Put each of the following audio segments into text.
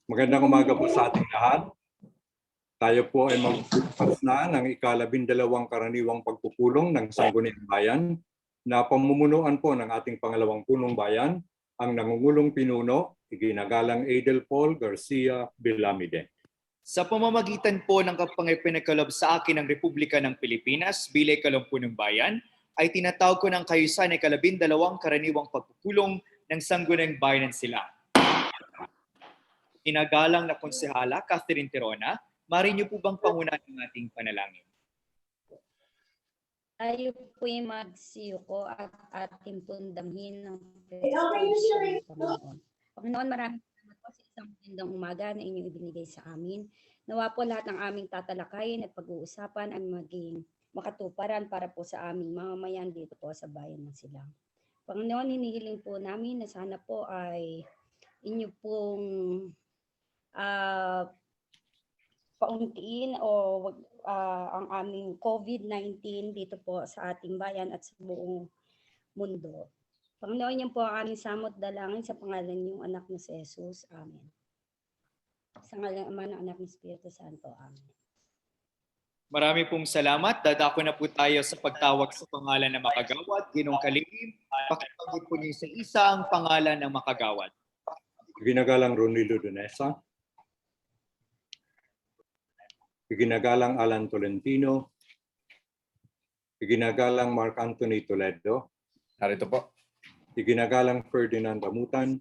Magandang umaga po sa ating lahat. Tayo po ay magbubukas na ng ika-12 karaniwang pagpupulong ng Sangguniang Bayan na pamumunuan po ng ating pangalawang punong bayan, ang nangungulong pinuno, iginagalang Adel Paul Garcia Bilamide. Sa pamamagitan po ng kapangipinagkaloob sa akin ng Republika ng Pilipinas bilang ikalawampunong bayan, ay tinatawag ko ng kayo sa ika-12 karaniwang pagpupulong ng Sangguniang Bayan ng Silang. Inagalang na konsehala, Catherine Tirona, maaari niyo po bang pangunahan ng ating panalangin? Tayo po'y magsiyuko at ating pundamhin ng Panginoon. Panginoon, maraming salamat po sa isang magandang umaga na inyong ibinigay sa amin. Nawa po lahat ng aming tatalakayin at pag-uusapan ay maging makatuparan para po sa aming mamamayan dito po sa bayan ng Silang. Panginoon, hinihiling po namin na sana po ay inyo pong pauntiin o ang aming COVID-19 dito po sa ating bayan at sa buong mundo. Panginoon, yan po ang aming samot dalangin sa pangalan niyong anak na si Jesus. Amen. Sa ngalan ng Ama, ng Anak ng Espiritu Santo. Amen. Marami pong salamat. Dadako na po tayo sa pagtawag sa pangalan ng makagawad. Ginong Kalihim, pakitawag po niyo sa isa ang pangalan ng makagawad. Iginagalang Ronilo Donesa, iginagalang Alan Tolentino, iginagalang Mark Anthony Toledo, Narito po. iginagalang Ferdinand Amutan,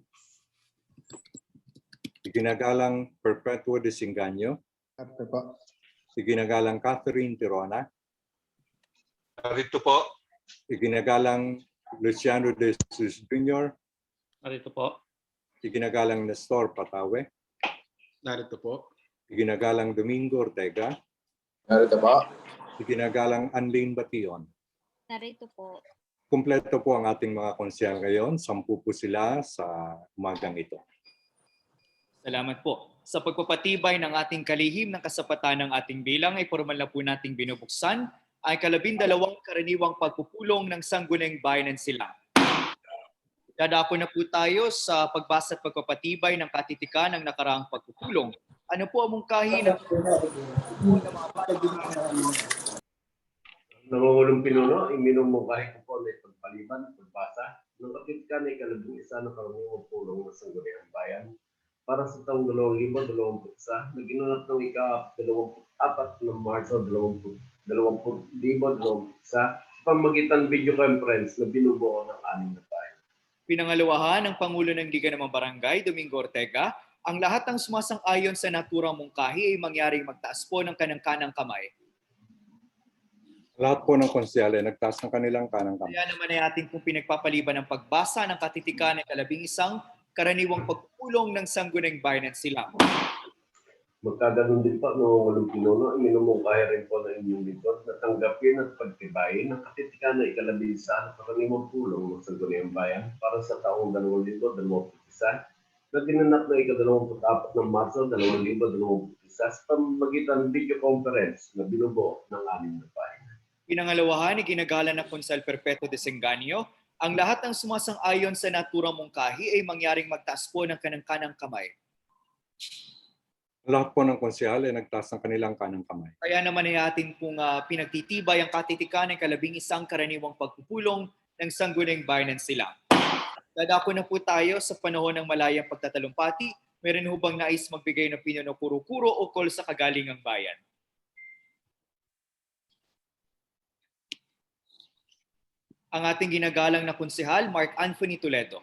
iginagalang Perpetuo de Singanyo, Narito po. iginagalang Catherine Tirona, Narito po. iginagalang Luciano de Jesus Jr., Narito po. iginagalang Nestor Patawe, Narito po. iginagalang Domingo Ortega, Narito po. iginagalang Anlene Bation. Narito po. Kumpleto po ang ating mga konsyal ngayon. 10 po sila sa umagang ito. Salamat po. Sa pagpapatibay ng ating kalihim ng kasapatan ng ating bilang ay formal na po nating binubuksan ay ika-12 karaniwang pagpupulong ng Sangguniang Bayan ng Silang. Dadako na po tayo sa pagbasa at pagpapatibay ng katitikan ng nakaraang pagpupulong. Ano po ang mungkahi ng Nangungulong pinuno, iminumungkahi ko po na ipagpaliban, pagbasa, ng katitikan na ika-11 ng karaniwang pulong ng Sangguniang Bayan para sa taong 2021 na ginunat ng ika-24 ng Marso 2021 sa pamagitan video conference na binubuo ng 6 na bayan. pinangalawahan ng Pangulo ng Liga ng mga Barangay, Domingo Ortega, ang lahat ng sumasang-ayon sa naturang mungkahi ay mangyaring magtaas po ng kanang-kanang kamay. Lahat po ng konsyal ay nagtaas ng kanilang kanang kamay. Kaya naman ay ating pong pinagpapaliban ng pagbasa ng katitikan ng ika-11 karaniwang pagpupulong ng Sangguniang Bayan ng Silang. Magkaganon din po, nangungulong pinuno, iminumungkahi rin po ng inyong lingkod na tanggapin at pagtibayin ng katitikan na ika-11 ng karaniwang pulong ng Sangguniang Bayan para sa taong 2021 na ginanap na ika-24 ng Marso 2021 sa pamagitan video conference na binubuo ng 6 na bayan. Pinangalawahan, iginagalan ng Konsel Perpetuo de Singanyo, ang lahat ng sumasang-ayon sa naturang mungkahi ay mangyaring magtaas po ng kanang-kanang kamay. Lahat po ng konsyal ay nagtaas ng kanilang kanang kamay. Kaya naman ay ating pong pinagtitibay ang katitikan ng ika-11 karaniwang pagpupulong ng Sangguniang Bayan ng Silang. Dadako na po tayo sa panahon ng malayang pagtatalumpati. Meron ho bang nais magbigay ng opinyon o kuro-kuro o call sa kagalingang bayan? Ang ating ginagalang na konsehal, Mark Anthony Toledo.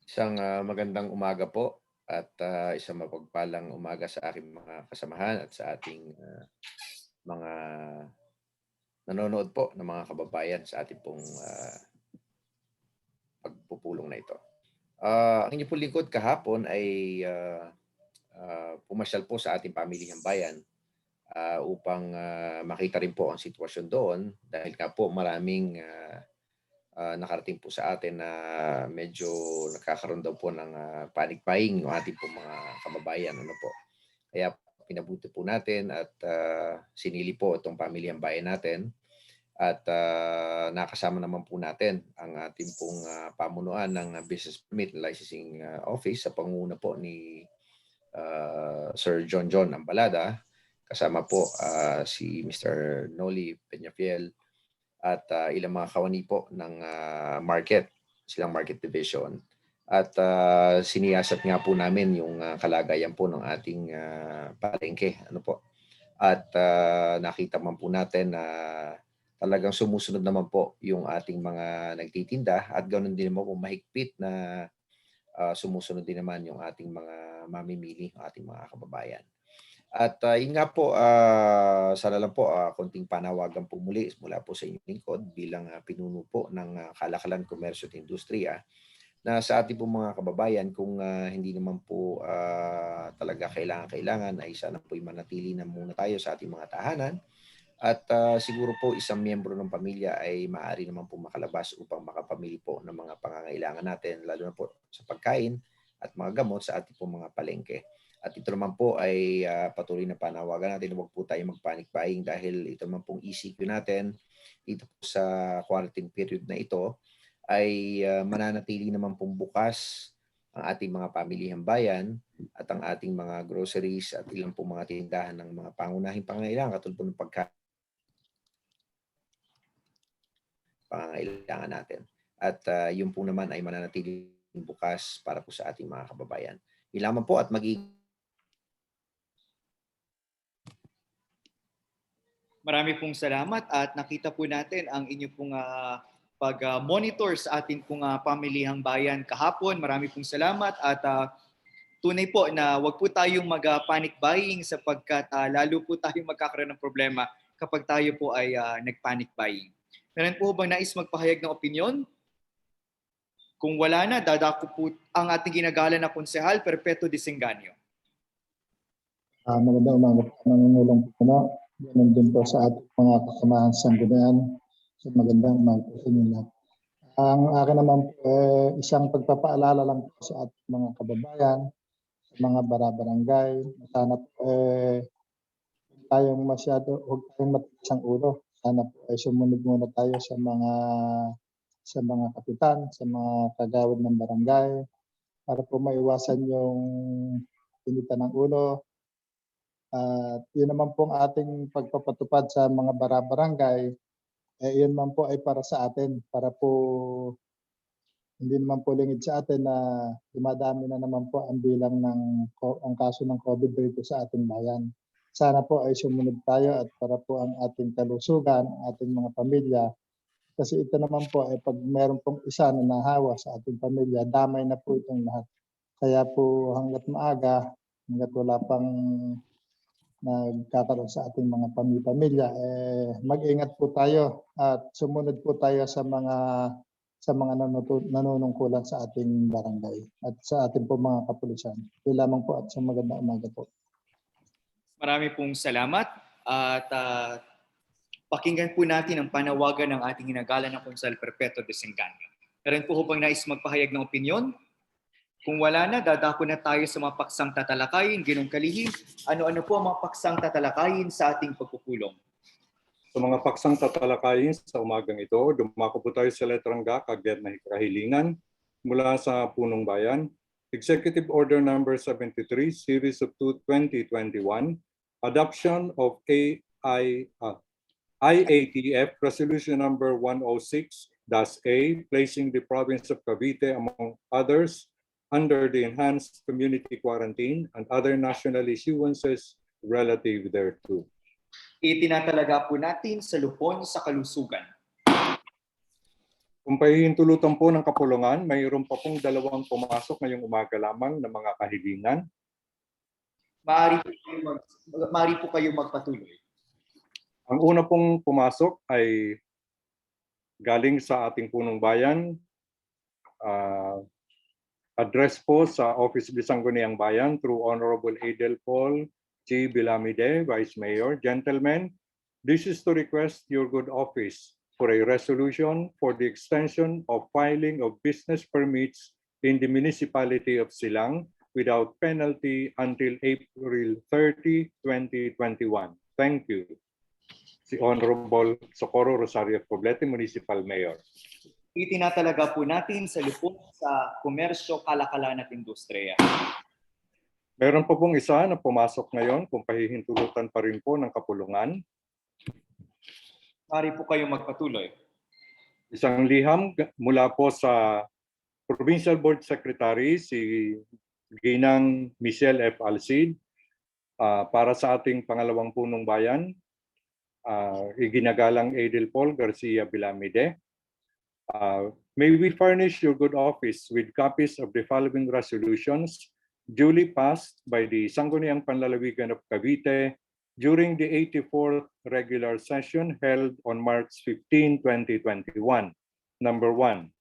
Isang magandang umaga po at isang mapagpalang umaga sa aking mga kasamahan at sa ating mga nanonood po ng mga kababayan sa ating pong pagpupulong na ito. Ang inyong pong lingkod kahapon ay pumasyal po sa ating pamilihang bayan upang makita rin po ang sitwasyon doon dahil nga po maraming nakarating po sa atin na medyo nakakaroon daw po ng panic buying yung ating po mga kababayan. Ano po. Kaya pinabuti po natin at sinili po itong pamilyang bayan natin At nakasama naman po natin ang ating pong pamunuan ng Business Permit Licensing Office sa pangunguna po ni Sir John Ambalada. Kasama po si Mr. Noli Peñafiel at ilang mga kawani po ng silang market division. At siniyasat nga po namin yung kalagayan po ng ating palengke. At nakita man po natin na talagang sumusunod naman po yung ating mga nagtitinda at ganoon din naman po mahigpit na sumusunod din naman yung ating mga mamimili, ating mga kababayan. At yun nga po, sana lang po konting panawagan po muli mula po sa inyong lingkod bilang pinuno po ng Kalakalan, Komersyo at Industriya na sa ating po mga kababayan kung hindi naman po talaga kailangan ay sana po manatili na muna tayo sa ating mga tahanan at siguro po isang miyembro ng pamilya ay maaari naman po makalabas upang makapamili po ng mga pangangailangan natin lalo na po sa pagkain at mga gamot sa ating po mga palengke. At ito naman po ay patuloy na panawagan natin na huwag po tayo mag-panic buying dahil ito naman pong ECQ natin dito po sa quarantine period na ito ay mananatili naman pong bukas ang ating mga pamilihang bayan at ang ating mga groceries at ilang pong mga tindahan ng mga pangunahing pangangailangan katulad po ng pangangailangan natin. At yun po naman ay mananatili bukas para po sa ating mga kababayan. Yun lamang po at Marami pong salamat at nakita po natin ang inyo pong pag-monitor sa ating pong pamilihang bayan kahapon. Marami pong salamat at tunay po na wag po tayong mag-panic buying sapagkat lalo po tayong magkakaroon ng problema kapag tayo po ay nag-panic buying. Meron po bang nais magpahayag ng opinyon? Kung wala na, dadako po ang ating ginagala na konsehal, Perpetuo Disenganyo. Magandang umaga po, Nangungulong Puno. Ganun din po sa ating mga kasamahan sa sanggunian. So magandang umaga po sa inyo lahat. Ang akin naman po, isang pagpapaalala lang po sa ating mga kababayan, sa mga barabarangay. Sana po huwag tayong matigas ang ulo. Sana po sumunod muna tayo sa mga kapitan, sa mga kagawad ng barangay para po maiwasan yung initan ng ulo. At yun naman po ang ating pagpapatupad sa mga barabarangay, yun naman po ay para sa atin, para po hindi naman po lingid sa atin na dumadami na naman po ang bilang ang kaso ng COVID dito sa ating bayan. Sana po ay sumunod tayo at para po ang ating kalusugan, ating mga pamilya. Kasi ito naman po ay pag meron pong isa na nahawa sa ating pamilya, damay na po itong lahat. Kaya po hanggat maaga, hanggat wala pang nagkakaroon sa ating mga pamilya, mag-ingat po tayo at sumunod po tayo sa mga nanunungkulan sa ating barangay at sa ating po mga kapulisan. Yun lamang po at sa magandang umaga po. Marami pong salamat at pakinggan po natin ang panawagan ng ating ginagala ng Konsehal Perpetuo Disenganyo. Meron po bang nais magpahayag ng opinyon? Kung wala na, dadako na tayo sa mga paksang tatalakayin. Ginong Kalihim, ano-ano po ang mga paksang tatalakayin sa ating pagpupulong? Sa mga paksang tatalakayin sa umagang ito, dumako po tayo sa letrang G, kagyat na kahilingan mula sa Punong Bayan. Executive Order Number 73, Series of 2021, Adoption of IATF Resolution Number 106-A, placing the province of Cavite, among others, under the enhanced community quarantine and other national issuances relative thereto. Itinatalaga po natin sa lupon sa kalusugan. Kung pahihintulutan po ng kapulungan, mayroon pa pong dalawang pumasok ngayong umaga lamang na mga kahilingan. Maaari po kayo magpatuloy. Ang una pong pumasok ay galing sa ating Punong Bayan. Address po sa Office of the Sangguniang Bayan through Honorable Adel Paul G. Bilamide, Vice Mayor. Gentlemen, this is to request your good office for a resolution for the extension of filing of business permits in the municipality of Silang without penalty until April 30, 2021. Thank you. si Honorable Socorro Rosario Poblete, Municipal Mayor. Itinatalaga po natin sa lupon sa komersyo, kalakalan at industriya. Meron pa pong isa na pumasok ngayon kung pahihintulutan pa rin po ng kapulungan. Mari po kayong magpatuloy. Isang liham mula po sa Provincial Board Secretary, si Ginang Michelle F. Alcid, para sa ating pangalawang punong bayan, iginagalang Adel Paul Garcia Bilamide. May we furnish your good office with copies of the following resolutions duly passed by the Sangguniang Panlalawigan of Cavite during the 84th regular session held on March 15, 2021. Number 1,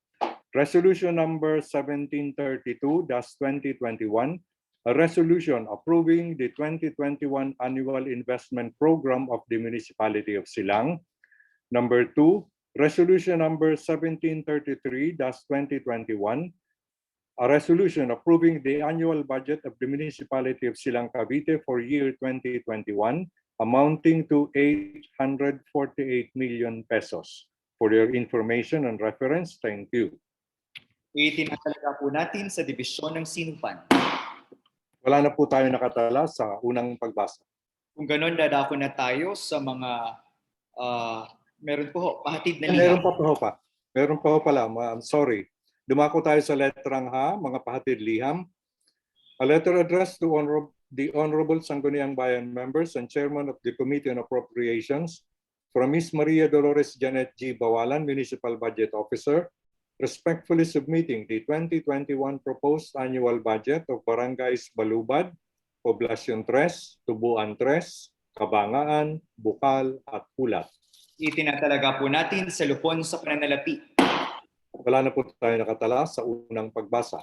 Resolution number 1732-2021, a resolution approving the 2021 Annual Investment Program of the Municipality of Silang. Number 2, Resolution number 1733-2021, a resolution approving the annual budget of the Municipality of Silang, Cavite for year 2021, amounting to 848 million pesos. For your information and reference, thank you. Itinatalaga po natin sa Dibisyon ng Sinupan. Wala na po tayo nakatala sa unang pagbasa. Kung ganon, dadako na tayo sa mga meron po ho, pahatid na Meron liham. pa ho pala. I'm sorry. Dumako tayo sa letrang H, mga pahatid liham. A letter addressed to the Honorable Sangguniang Bayan members and Chairman of the Committee on Appropriations from Ms. Maria Dolores Janet G. Bawalan, Municipal Budget Officer, respectfully submitting the 2021 proposed annual budget of Barangays Balubad, Poblacion 3, Tubuan 3, Kabangaan, Bukal at Pulat. Itinatalaga po natin sa lupon sa pananalapi. Wala na po tayo nakatala sa unang pagbasa.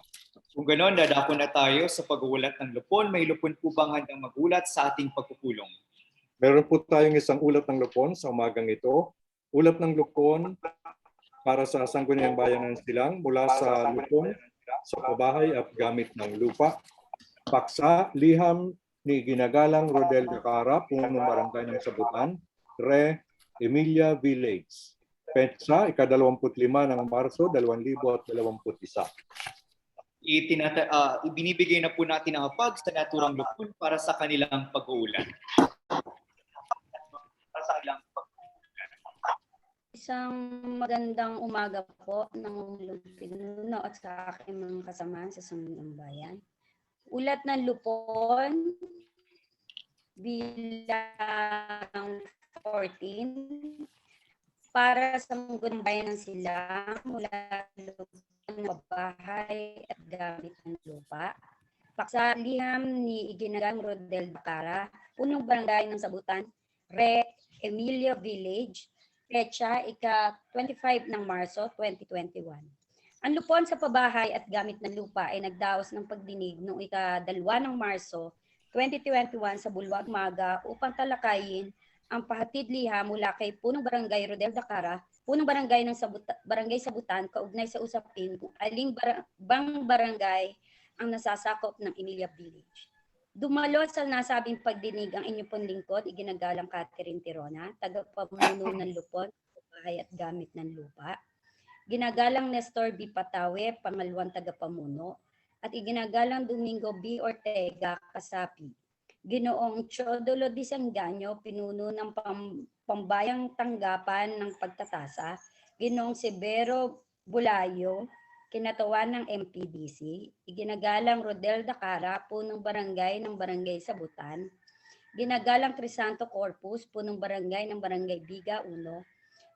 Kung ganon, dadako na tayo sa pag-uulat ng lupon. May lupon po bang handang magulat sa ating pagpupulong? Meron po tayong isang ulat ng lupon sa umagang ito. Ulat ng lupon para sa Sangguniang Bayan ng Silang mula sa lupon sa pabahay at gamit ng lupa. Paksa, liham ni Ginagalang Rodel Dacara, punong barangay ng Sabutan, Re, Emilia Village. Petsa, ika-25 ng Marso, 2021. Ibinibigay na po natin ang hapag sa naturang lupon para sa kanilang pag-uulat. Isang magandang umaga po ng pinuno at sa aking mga kasamahan sa Sangguniang Bayan. Ulat ng lupon bilang 14 para sa Sangguniang Bayan ng Silang mula lupon ng bahay at gamit ng lupa. Paksa, liham ni Iginagang Rodel Dacara, punong barangay ng Sabutan, Re, Emilia Village, Petsa, ika-25 ng Marso 2021. Ang lupon sa pabahay at gamit ng lupa ay nagdaos ng pagdinig noong ika-2 ng Marso 2021 sa Bulwag Maga upang talakayin ang pahatid liham mula kay punong barangay Rodel Dacara, punong barangay ng Barangay Sabutan, kaugnay sa usapin kung aling bang barangay ang nasasakop ng Emilia Village. Dumalo sa nasabing pagdinig ang inyong pong lingkod, Iginagalang Catherine Tirona, tagapamuno ng lupon, bahay at gamit ng lupa. Ginagalang Nestor B. Patawe, pangalawang tagapamuno, at Iginagalang Domingo B. Ortega, kasapi. Ginoong Chodolo Disanganyo, pinuno ng pambayang tanggapan ng pagtatasa. Ginoong Severo Bulayo, kinatawan ng MPDC, Iginagalang Rodel Dacara, punong barangay ng Barangay Sabutan, Ginagalang Crisanto Corpus, punong barangay ng Barangay Biga 1,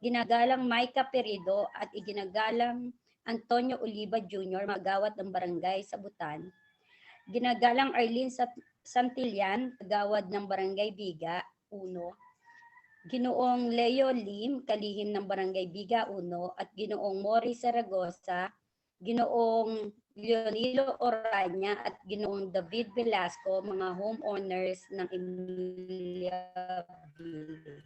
Ginagalang Maika Perido at Iginagalang Antonio Oliva Jr., magawat ng Barangay Sabutan, Ginagalang Arlene Santillan, gawad ng Barangay Biga 1, Ginoong Leo Lim, kalihim ng Barangay Biga 1, at Ginoong Mori Zaragoza, Ginoong Leonilo Oranya at Ginoong David Velasco, mga homeowners ng Emilia Village.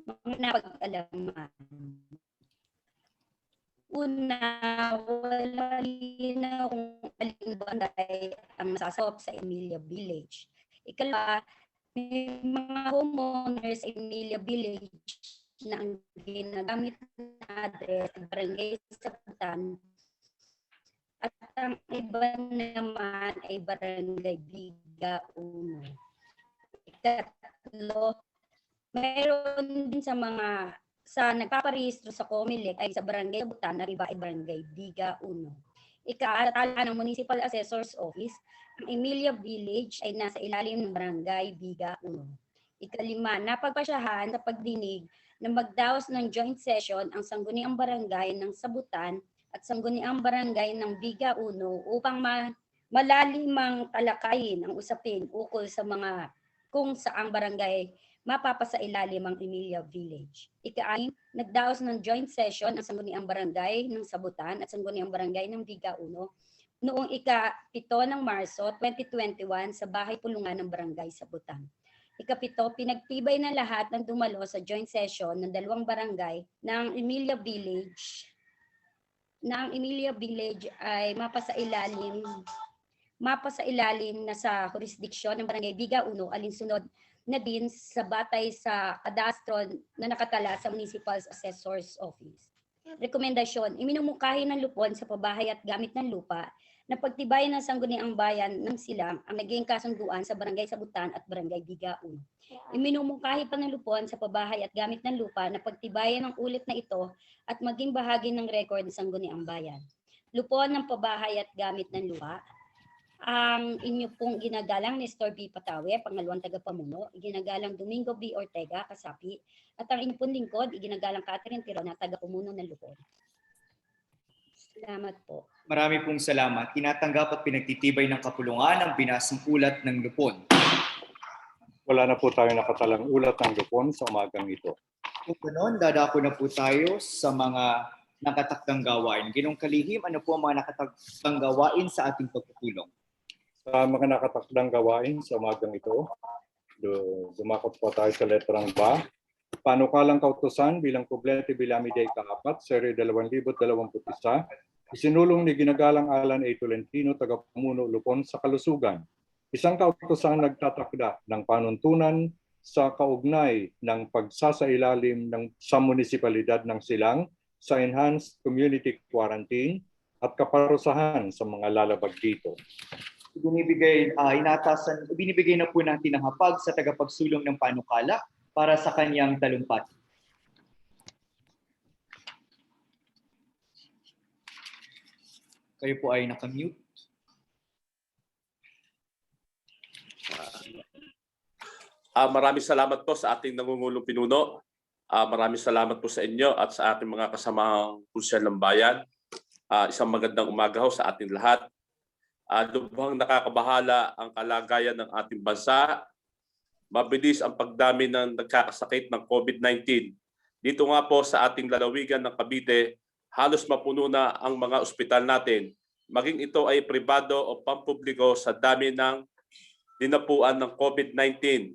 Mga napag-alaman. Una, wala linaw kung aling barangay ang masasakop sa Emilia Village. Ikalawa, may mga homeowners sa Emilia Village na ang ginagamit na address barangay Sabutan at ang iba naman ay barangay Biga 1. Ikatlo, mayroon din sa nagpaparehistro sa COMELEC ay sa barangay Sabutan at iba ay barangay Biga 1. Ika-atala ng Municipal Assessor's Office, ang Emilia Village ay nasa ilalim ng barangay Biga 1. Ikalima, napagpasyahan sa pagdinig na magdaos ng joint session ang sangguniang barangay ng Sabutan at sangguniang barangay ng Biga 1 upang malalimang talakayin ang usapin ukol sa kung saang barangay mapapasailalim ang Emilia Village. Ika-anim, nagdaos ng joint session ang sangguniang barangay ng Sabutan at sangguniang barangay ng Biga 1 noong ika-7 ng Marso 2021 sa Bahay Pulungan ng Barangay Sabutan. Ika-7, pinagtibay na lahat ng dumalo sa joint session ng dalawang barangay ng Emilia Village ay mapasailalim na sa jurisdiksyon ng barangay Biga 1 alinsunod na din sa batay sa kadastro na nakatala sa Municipal Assessor's Office. Rekomendasyon, iminumungkahi ng lupon sa pabahay at gamit ng lupa na pagtibayan ng sangguniang bayan ng Silang ang naging kasunduan sa Barangay Sabutan at Barangay Biga 1. Iminumungkahi pa ng lupon sa pabahay at gamit ng lupa na pagtibayan ng ulit na ito at maging bahagi ng record ng sangguniang bayan. Lupon ng pabahay at gamit ng lupa, ang inyo pong ginagalang Nestor B. Patawe, pangalawang tagapamuno, ginagalang Domingo B. Ortega, kasapi, at ang inyo pong lingkod, ginagalang Catherine Tirona, tagapamuno ng lupon. Salamat po. Marami pong salamat. Tinatanggap at pinagtitibay ng kapulungan ang binasang ulat ng lupon. Wala na po tayo nakatalang ulat ng lupon sa umagang ito. Kung ganoon, dadako na po tayo sa mga nakatakdang gawain. Ginong Kalihim, ano po ang mga nakatakdang gawain sa ating pagpupulong? Sa mga nakatakdang gawain sa umagang ito, dumakot po tayo sa letrang ba. Panukalang kautusan bilang Poblete Bilamiday Kaapat, Serye 2021, isinulong ni Ginagalang Alan A. Tolentino, tagapamuno Lupon sa Kalusugan. Isang kautusan nagtatakda ng panuntunan sa kaugnay ng pagsasailalim sa munisipalidad ng Silang sa Enhanced Community Quarantine at kaparusahan sa mga lalabag dito. Binibigay na po natin ang hapag sa tagapagsulong ng panukala para sa kanyang talumpati. Kayo po ay nakamute. Maraming salamat po sa ating nangungulong pinuno. Maraming salamat po sa inyo at sa ating mga kasamahang pusyal ng bayan. Isang magandang umaga ho sa ating lahat. Lubhang nakakabahala ang kalagayan ng ating bansa. Mabilis ang pagdami ng nagkakasakit ng COVID-19. Dito nga po sa ating lalawigan ng Cavite, halos mapuno na ang mga ospital natin. Maging ito ay pribado o pampubliko sa dami ng dinapuan ng COVID-19.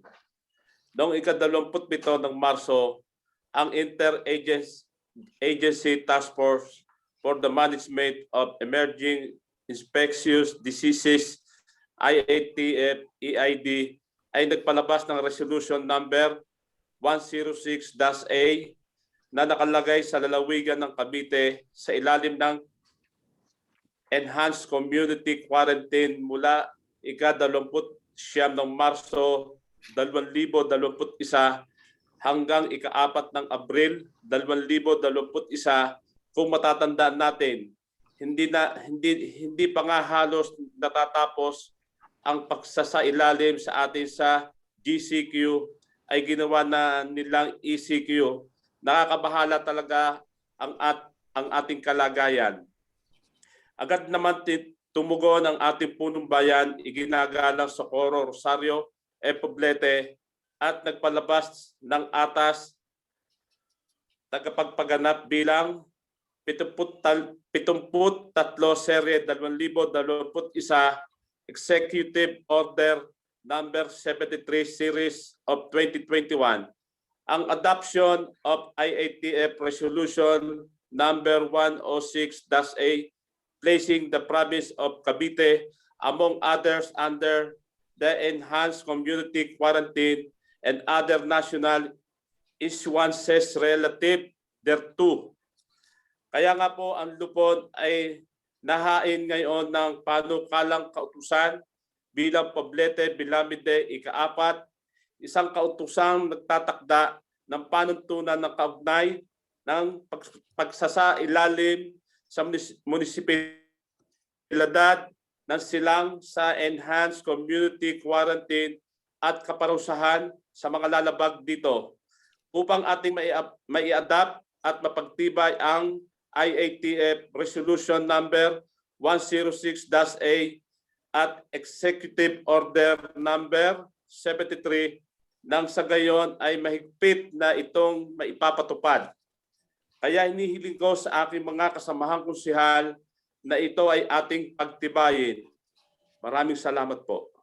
Noong ika-27 ng Marso, ang Interagency Task Force for the Management of Emerging Infectious Diseases, IATF-EID, ay nagpalabas ng Resolution Number 106-A na nakalagay sa lalawigan ng Cavite sa ilalim ng Enhanced Community Quarantine mula ika-29 ng Marso 2021 hanggang ika-4 ng Abril 2021. Kung matatandaan natin, hindi pa nga halos natatapos ang pagsasailalim sa atin sa GCQ ay ginawa na nilang ECQ. Nakakabahala talaga ang ating kalagayan. Agad naman tumugon ang ating punong bayan, iginagalang Socorro Rosario E. Poblete at nagpalabas ng atas tagapagpaganap bilang 73 Serye 2021 Executive Order Number 73 Series of 2021. Ang adoption of IATF Resolution Number 106-A placing the province of Cavite among others under the enhanced community quarantine and other national issuances relative thereto. Kaya nga po ang lupon ay nahain ngayon ng panukalang kautusan bilang Poblete Bilamide ika-4, isang kautusang nagtatakda ng panuntunan ng kaugnay ng pagsasailalim sa munisipalidad ng silang sa enhanced community quarantine at kaparusahan sa mga lalabag dito upang ating mai-adapt at mapagtibay ang IATF Resolution Number 106-A at Executive Order Number 73 nang sa gayon ay mahigpit na itong maipapatupad. Kaya hinihiling ko sa aking mga kasamahang konsehal na ito ay ating pagtibayin. Maraming salamat po.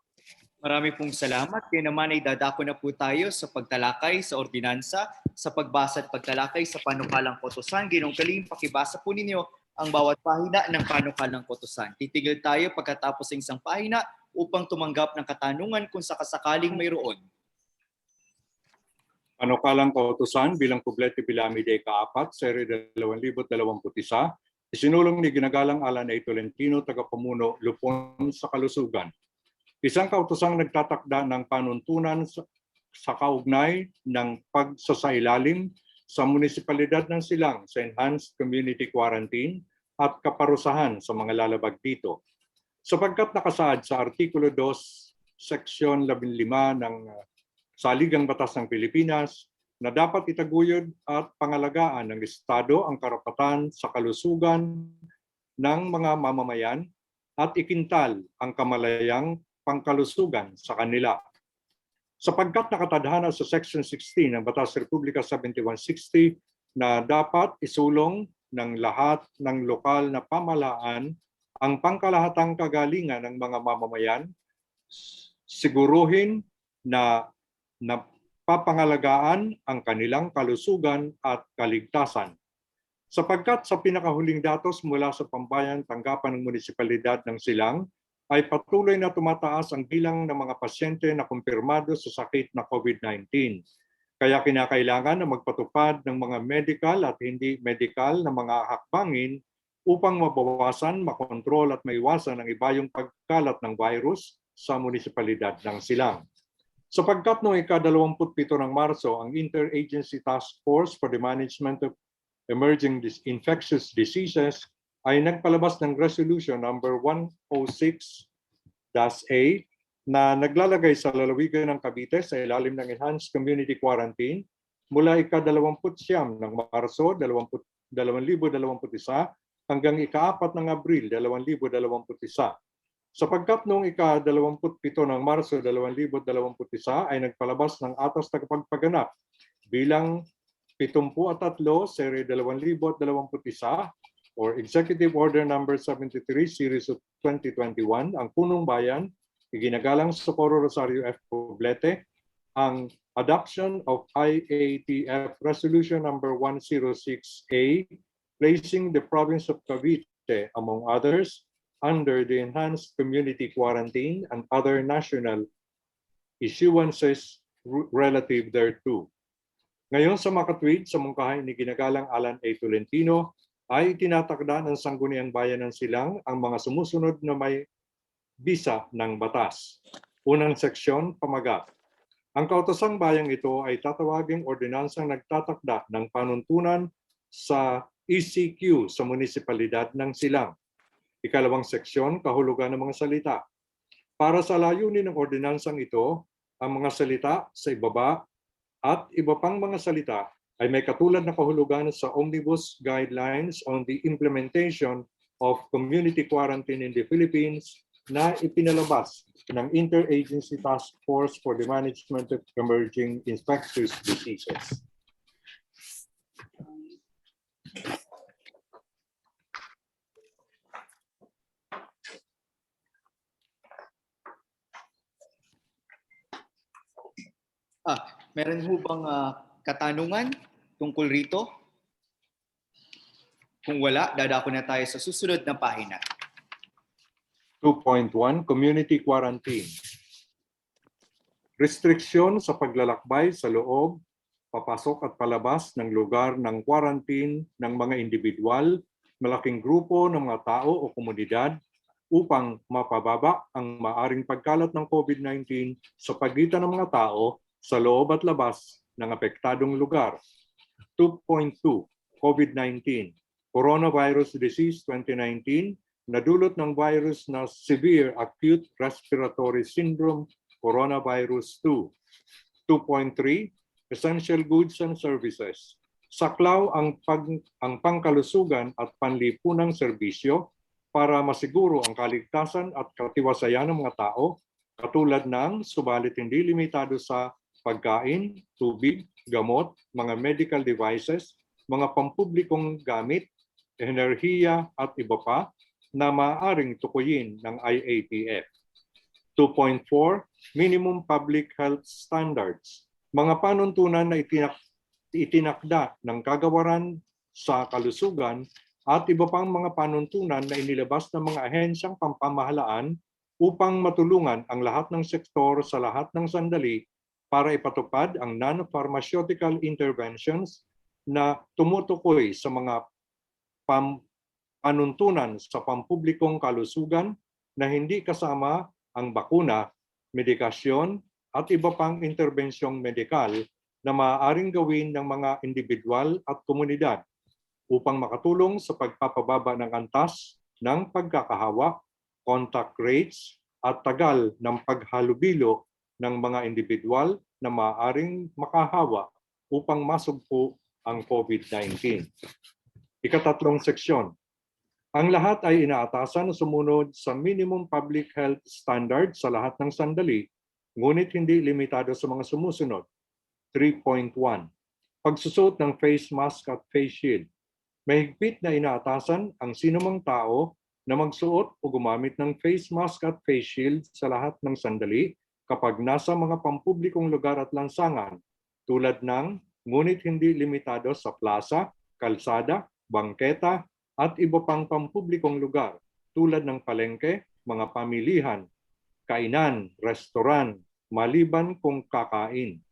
Marami pong salamat. Kaya naman ay dadako na po tayo sa pagtalakay sa ordinansa, sa pagbasa at pagtalakay sa panukalang kautusan. Ginong Kalihim, pakibasa po ninyo ang bawat pahina ng panukalang kautusan. Titigil tayo pagkatapos ng isang pahina upang tumanggap ng katanungan kung sakasakaling mayroon. Panukalang kautusan bilang Poblete Bilamide ika-4, Seri 2021, isinulong ni Ginagalang Alan A. Tolentino, tagapamuno, Lupon sa Kalusugan. Isang kautusang nagtatakda ng panuntunan sa kaugnay ng pagsasailalim sa munisipalidad ng Silang sa enhanced community quarantine at kaparusahan sa mga lalabag dito. Sapagkat nakasaad sa Artikulo 2, Seksyon 15 ng Saligang Batas ng Pilipinas na dapat itaguyod at pangalagaan ng Estado ang karapatan sa kalusugan ng mga mamamayan at ikintal ang kamalayang pangkalusugan sa kanila. Sapagkat nakatadhana sa Section 16 ng Batas Republika 7160 na dapat isulong ng lahat ng lokal na pamahalaan ang pangkalahatang kagalingan ng mga mamamayan, siguruhin na napapangalagaan ang kanilang kalusugan at kaligtasan. Sapagkat sa pinakahuling datos mula sa pambayang tanggapan ng munisipalidad ng Silang, ay patuloy na tumataas ang bilang ng mga pasyente na kumpirmado sa sakit na COVID-19. Kaya kinakailangan na magpatupad ng mga medical at hindi medical na mga hakbangin upang mabawasan, makontrol at maiwasan ang ibayong pagkalat ng virus sa munisipalidad ng Silang. Sapagkat noong ika-27 ng Marso, ang Interagency Task Force for the Management of Emerging Infectious Diseases ay nagpalabas ng Resolution Number 106-A na naglalagay sa lalawigan ng Cavite sa ilalim ng Enhanced Community Quarantine mula ika-29 ng Marso 2021 hanggang ika-4 ng Abril 2021. Sapagkat noong ika-27 ng Marso 2021 ay nagpalabas ng Atas Tagapagpaganap bilang 73 Seri 2021 or Executive Order Number 73 Series of 2021, ang Punong Bayan, Ginagalang Socorro Rosario F. Poblete, ang adoption of IATF Resolution Number 106-A, placing the province of Cavite, among others, under the enhanced community quarantine and other national issuances relative thereto. Ngayon sa makatwid sa mungkahay ni Ginagalang Alan A. Tolentino, ay tinatakda ng Sangguniang Bayan ng Silang ang mga sumusunod na may bisa ng batas. Unang seksyon, pamagat. Ang kautosang bayang ito ay tatawaging ordinansang nagtatakda ng panuntunan sa ECQ sa munisipalidad ng Silang. Ikalawang seksyon, kahulugan ng mga salita. Para sa layunin ng ordinansang ito, ang mga salita sa ibaba at iba pang mga salita ay may katulad na kahulugan sa Omnibus Guidelines on the Implementation of Community Quarantine in the Philippines na ipinalabas ng Interagency Task Force for the Management of Emerging Infectious Diseases. Meron ho bang katanungan tungkol rito? Kung wala, dadako na tayo sa susunod na pahina. 2.1 Community Quarantine. restriksyon sa paglalakbay sa loob, papasok at palabas ng lugar ng quarantine ng mga individual, malaking grupo ng mga tao o komunidad upang mapababa ang maaring pagkalat ng COVID-19 sa pagitan ng mga tao sa loob at labas ng apektadong lugar. 2.2 COVID-19 Coronavirus Disease 2019 na dulot ng virus na Severe Acute Respiratory Syndrome Coronavirus 2. 2.3 Essential Goods and Services. Saklaw ang pangkalusugan at panlipunang serbisyo para masiguro ang kaligtasan at katiwasayan ng mga tao katulad ng subalit hindi limitado sa pagkain, tubig, gamot, mga medical devices, mga pampublikong gamit, enerhiya at iba pa na maaaring tukuyin ng IATF. 2.4 Minimum Public Health Standards. Mga panuntunan na itinakda ng kagawaran sa kalusugan at iba pang mga panuntunan na inilabas ng mga ahensyang pampamahalaan upang matulungan ang lahat ng sektor sa lahat ng sandali para ipatupad ang non-pharmaceutical interventions na tumutukoy sa mga panuntunan sa pampublikong kalusugan na hindi kasama ang bakuna, medikasyon at iba pang interbensyong medikal na maaaring gawin ng mga individual at komunidad upang makatulong sa pagpapababa ng antas ng pagkakahawa, contact rates at tagal ng paghalubilo ng mga individual na maaaring makahawa upang masugpo ang COVID-19. Ikatatlong seksyon. Ang lahat ay inaatasan na sumunod sa minimum public health standard sa lahat ng sandali, ngunit hindi limitado sa mga sumusunod. 3.1. Pagsusuot ng face mask at face shield. Mahigpit na inaatasan ang sinumang tao na magsuot o gumamit ng face mask at face shield sa lahat ng sandali kapag nasa mga pampublikong lugar at lansangan tulad ng ngunit hindi limitado sa plaza, kalsada, bangketa at iba pang pampublikong lugar tulad ng palengke, mga pamilihan, kainan, restoran, maliban kung kakain.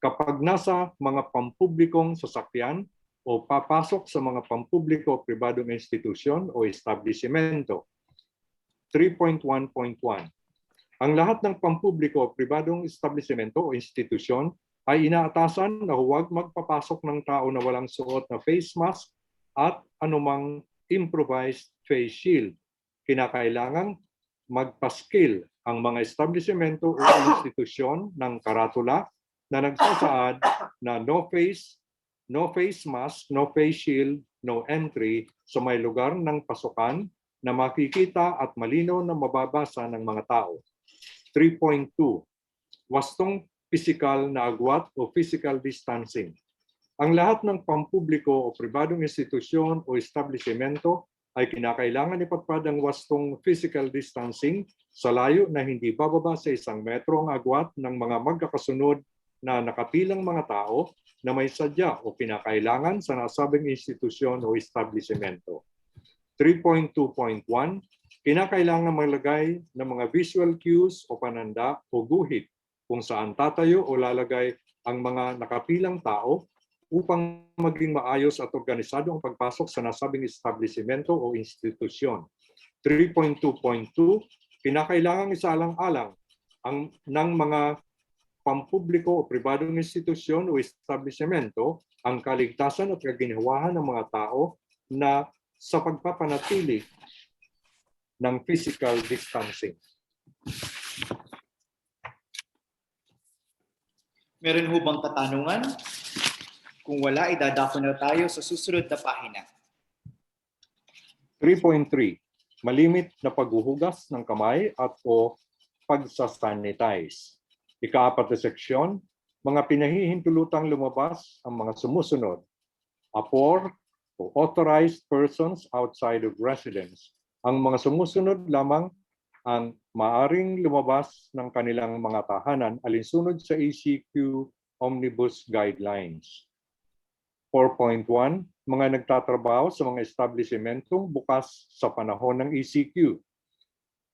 Kapag nasa mga pampublikong sasakyan o papasok sa mga pampubliko o pribadong institusyon o establishmento. 3.1.1 Ang lahat ng pampubliko o pribadong establishmento o institusyon ay inaatasan na huwag magpapasok ng tao na walang suot na face mask at anumang improvised face shield. Kinakailangang magpaskil ang mga establishmento o institusyon ng karatula na nagsasaad na no face mask, no face shield, no entry sa may lugar ng pasukan na makikita at malinaw na mababasa ng mga tao. 3.2 Wastong pisikal na agwat o physical distancing. Ang lahat ng pampubliko o pribadong institusyon o establishmento ay kinakailangan ipatupad ang wastong physical distancing sa layo na hindi bababa sa 1 metro ang agwat ng mga magkakasunod na nakapilang mga tao na may sadya o kinakailangan sa nasabing institusyon o establishmento. 3.2.1 Kinakailangan maglagay ng mga visual cues o pananda o guhit kung saan tatayo o lalagay ang mga nakapilang tao upang maging maayos at organisado ang pagpasok sa nasabing establishmento o institusyon. 3.2.2 Kinakailangan isaalang-alang ng mga pampubliko o pribadong institusyon o establishmento ang kaligtasan at kaginhawahan ng mga tao na sa pagpapanatili ng physical distancing. Meron ho bang katanungan? Kung wala, idadako na tayo sa susunod na pahina. 3.3 Malimit na paghuhugas ng kamay at o pagsasanitize. Ika-4 na seksyon, mga pinahihintulutang lumabas ang mga sumusunod. Apor o authorized persons outside of residence. Ang mga sumusunod lamang ang maaring lumabas ng kanilang mga tahanan alinsunod sa ECQ Omnibus Guidelines. 4.1 Mga nagtatrabaho sa mga establishmentong bukas sa panahon ng ECQ.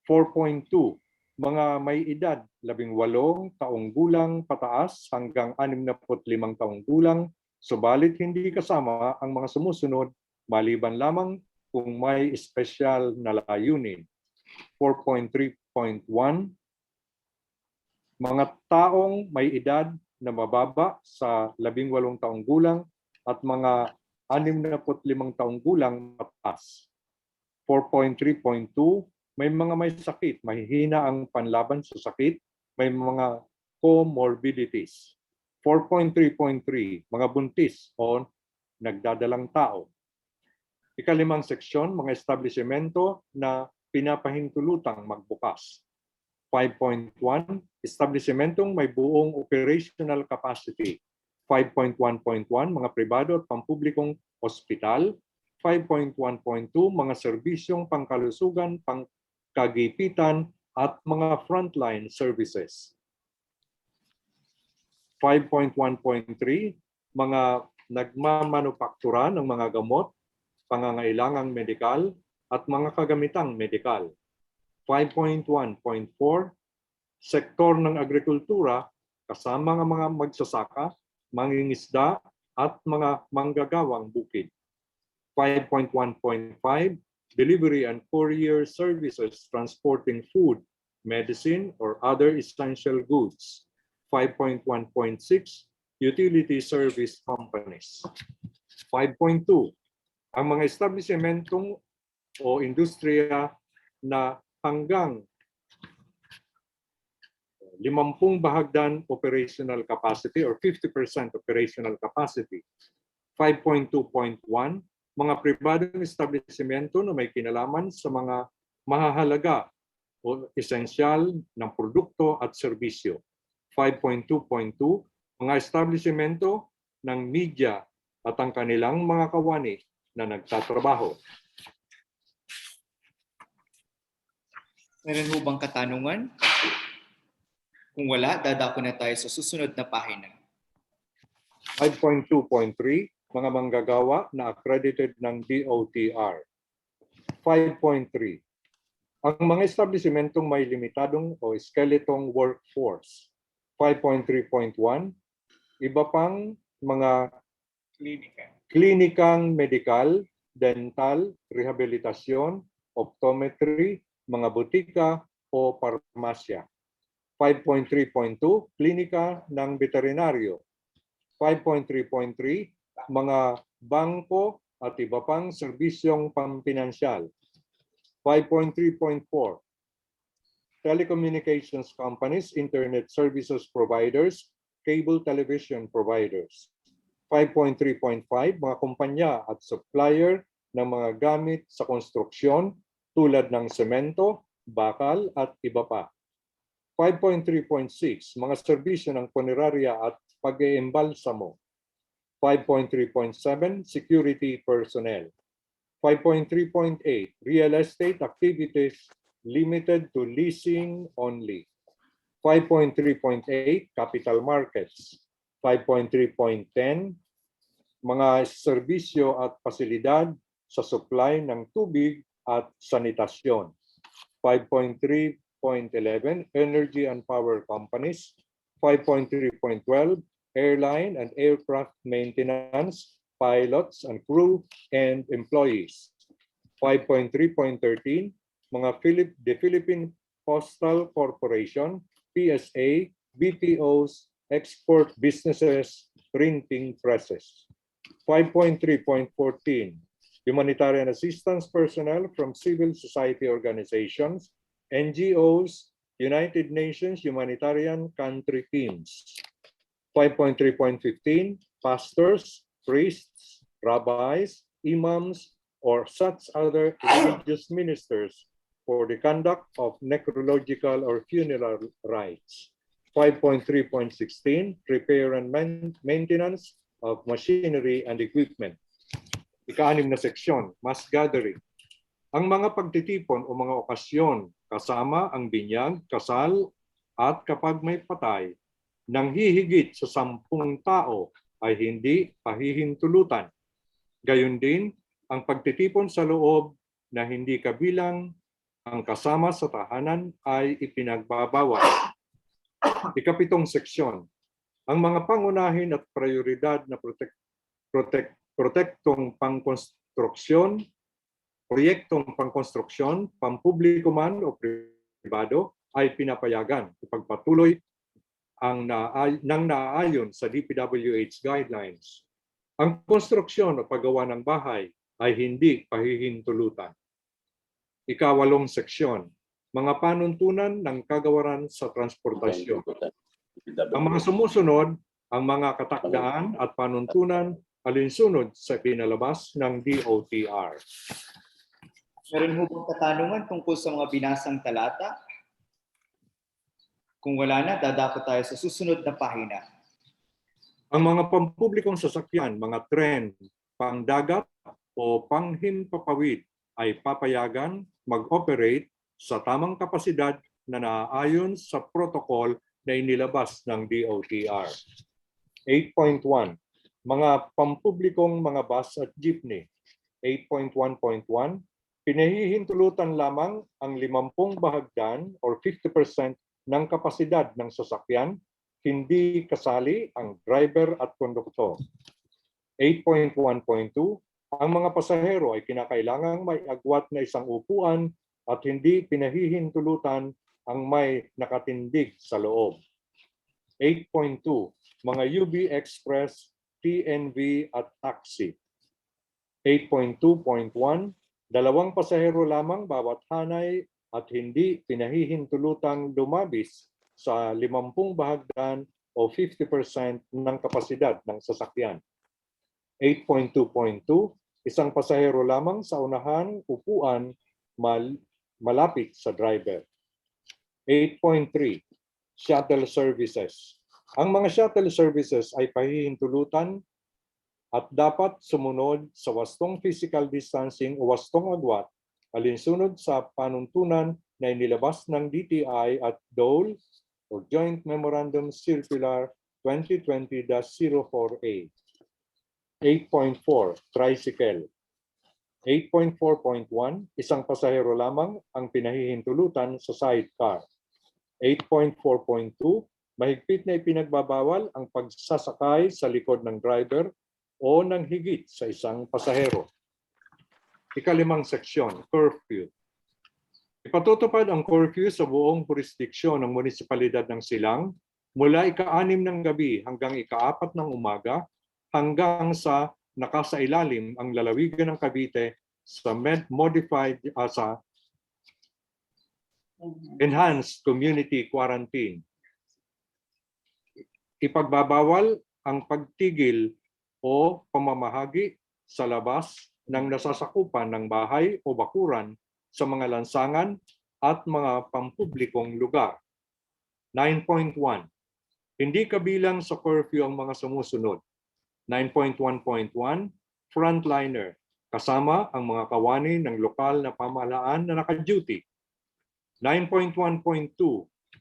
4.2 mga may edad 18 taong gulang pataas hanggang 65 taong gulang, subalit hindi kasama ang mga sumusunod maliban lamang kung may espesyal na layunin. 4.3.1 mga taong may edad na mababa sa 18 taong gulang at mga 65 taong gulang mataas. 4.3.2 may mga may sakit, mahihina ang panlaban sa sakit, may mga comorbidities. 4.3.3 mga buntis o nagdadalang tao. Ikalimang seksyon, mga establishmento na pinapahintulutang magbukas. 5.1 establishmentong may buong operational capacity. 5.1.1 mga pribado at pampublikong ospital. 5.1.2 mga serbisyong pangkalusugan, pangkagipitan at mga frontline services. 5.1.3 mga nagmamanufaktura ng mga gamot, pangangailangang medikal at mga kagamitang medikal. 5.1.4 sektor ng agrikultura kasama ng mga magsasaka, mangingisda at mga manggagawang bukid. 5.1.5 delivery and courier services transporting food, medicine or other essential goods. 5.1.6 utility service companies. 5.2 ang mga establishmentong o industriya na hanggang 50 bahagdan operational capacity or 50% operational capacity. 5.2.1 mga pribadong establishmento na may kinalaman sa mga mahahalaga o esensyal ng produkto at serbisyo. 5.2.2 mga establishmento ng media at ang kanilang mga kawani na nagtatrabaho. Meron ho bang katanungan? Kung wala, dadako na tayo sa susunod na pahina. 5.2.3 mga manggagawa na accredited ng DOTR. 5.3 ang mga establishmentong may limitadong o skeletong workforce. 5.3.1 iba pang mga klinikang medikal, dental, rehabilitasyon, optometry, mga butika o parmasya. 5.3.2 klinika ng veterinaryo. 5.3.3 mga bangko at iba pang serbisyong pampinansyal. 5.3.4 telecommunications companies, internet services providers, cable television providers. 5.3.5 mga kumpanya at supplier ng mga gamit sa konstruksyon tulad ng semento, bakal at iba pa. 5.3.6 mga serbisyo ng punerarya at pag-iimbalsamo. 5.3.7 security personnel. 5.3.8 real estate activities limited to leasing only. 5.3.8 capital markets. 5.3.10 mga serbisyo at pasilidad sa supply ng tubig at sanitasyon. 5.3.11 energy and power companies. 5.3.12 airline and aircraft maintenance, pilots and crew and employees. 5.3.13 mga the Philippine Postal Corporation, PSA, BPOs, export businesses, printing presses. 5.3.14 humanitarian assistance personnel from civil society organizations, NGOs, United Nations humanitarian country teams. 5.3.15 pastors, priests, rabbis, imams, or such other religious ministers for the conduct of necrological or funeral rites. 5.3.16 repair and maintenance of machinery and equipment. Ika-6 na seksyon, mass gathering. Ang mga pagtitipon o mga okasyon kasama ang binyag, kasal at kapag may patay nang hihigit sa 10 tao ay hindi pahihintulutan. Gayon din ang pagtitipon sa loob na hindi kabilang ang kasama sa tahanan ay ipinagbabawal. Ikapitong seksyon. Ang mga pangunahin at prioridad na proyektong pangkonstruksyon, pampubliko man o pribado ay pinapayagan ipagpatuloy nang naaayon sa DPWH guidelines. Ang konstruksyon o paggawa ng bahay ay hindi pahihintulutan. Ikawalong seksyon, mga panuntunan ng kagawaran sa transportasyon. Ang mga sumusunod, ang mga katakdaan at panuntunan alinsunod sa pinalabas ng DOTR. Meron mo bang katanungan tungkol sa mga binasang talata? Kung wala na, dadako tayo sa susunod na pahina. Ang mga pampublikong sasakyan, mga tren, pangdagat o panghimpapawid ay papayagan mag-operate sa tamang kapasidad na naaayon sa protocol na inilabas ng DOTR. 8.1. Mga pampublikong mga bus at jeepney. 8.1.1. Pinahihintulutan lamang ang 50 bahagdan or 50% ng kapasidad ng sasakyan, hindi kasali ang driver at konduktor. 8.1.2. Ang mga pasahero ay kinakailangang may agwat na isang upuan at hindi pinahihintulutan ang may nakatindig sa loob. 8.2. Mga UB Express, TNV at taxi. 8.2.1. 2 pasahero lamang bawat hanay at hindi pinahihintulutang lumabis sa 50 bahagdan o 50% ng kapasidad ng sasakyan. 8.2.2. Isang pasahero lamang sa unahan upuan malapit sa driver. 8.3. Shuttle services. Ang mga shuttle services ay pahihintulutan at dapat sumunod sa wastong physical distancing o wastong agwat alinsunod sa panuntunan na inilabas ng DTI at DOLE o Joint Memorandum Circular 2020-04A. 8.4. Tricycle. 8.4.1. Isang pasahero lamang ang pinahihintulutan sa sidecar. 8.4.2. Mahigpit na ipinagbabawal ang pagsasakay sa likod ng driver o ng higit sa isang pasahero. Ikalimang seksyon, curfew. Ipatutupad ang curfew sa buong jurisdiksyon ng munisipalidad ng Silang mula ika-6 ng gabi hanggang ika-4 ng umaga hanggang sa nakasailalim ang lalawigan ng Cavite sa sa enhanced community quarantine. Ipagbabawal ang pagtigil o pamamahagi sa labas ng nasasakupan ng bahay o bakuran sa mga lansangan at mga pampublikong lugar. 9.1. Hindi kabilang sa curfew ang mga sumusunod. 9.1.1. Frontliner, kasama ang mga kawani ng lokal na pamahalaan na naka-duty. 9.1.2.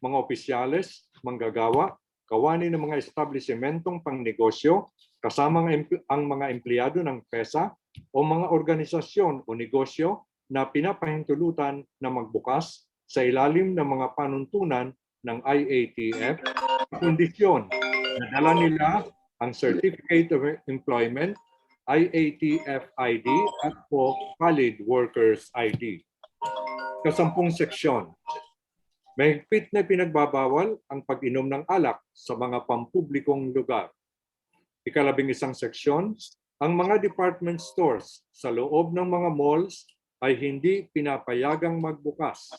Mga opisyales, manggagawa, kawani ng mga establishmentong pangnegosyo, kasama ang mga empleyado ng PESA o mga organisasyon o negosyo na pinapahintulutan na magbukas sa ilalim ng mga panuntunan ng IATF, kondisyon na dala nila ang Certificate of Employment, IATF ID at po Valid Workers ID. Kasampung seksyon. Mahigpit na pinagbabawal ang pag-inom ng alak sa mga pampublikong lugar. Ika-11 seksyon, ang mga department stores sa loob ng mga malls ay hindi pinapayagang magbukas.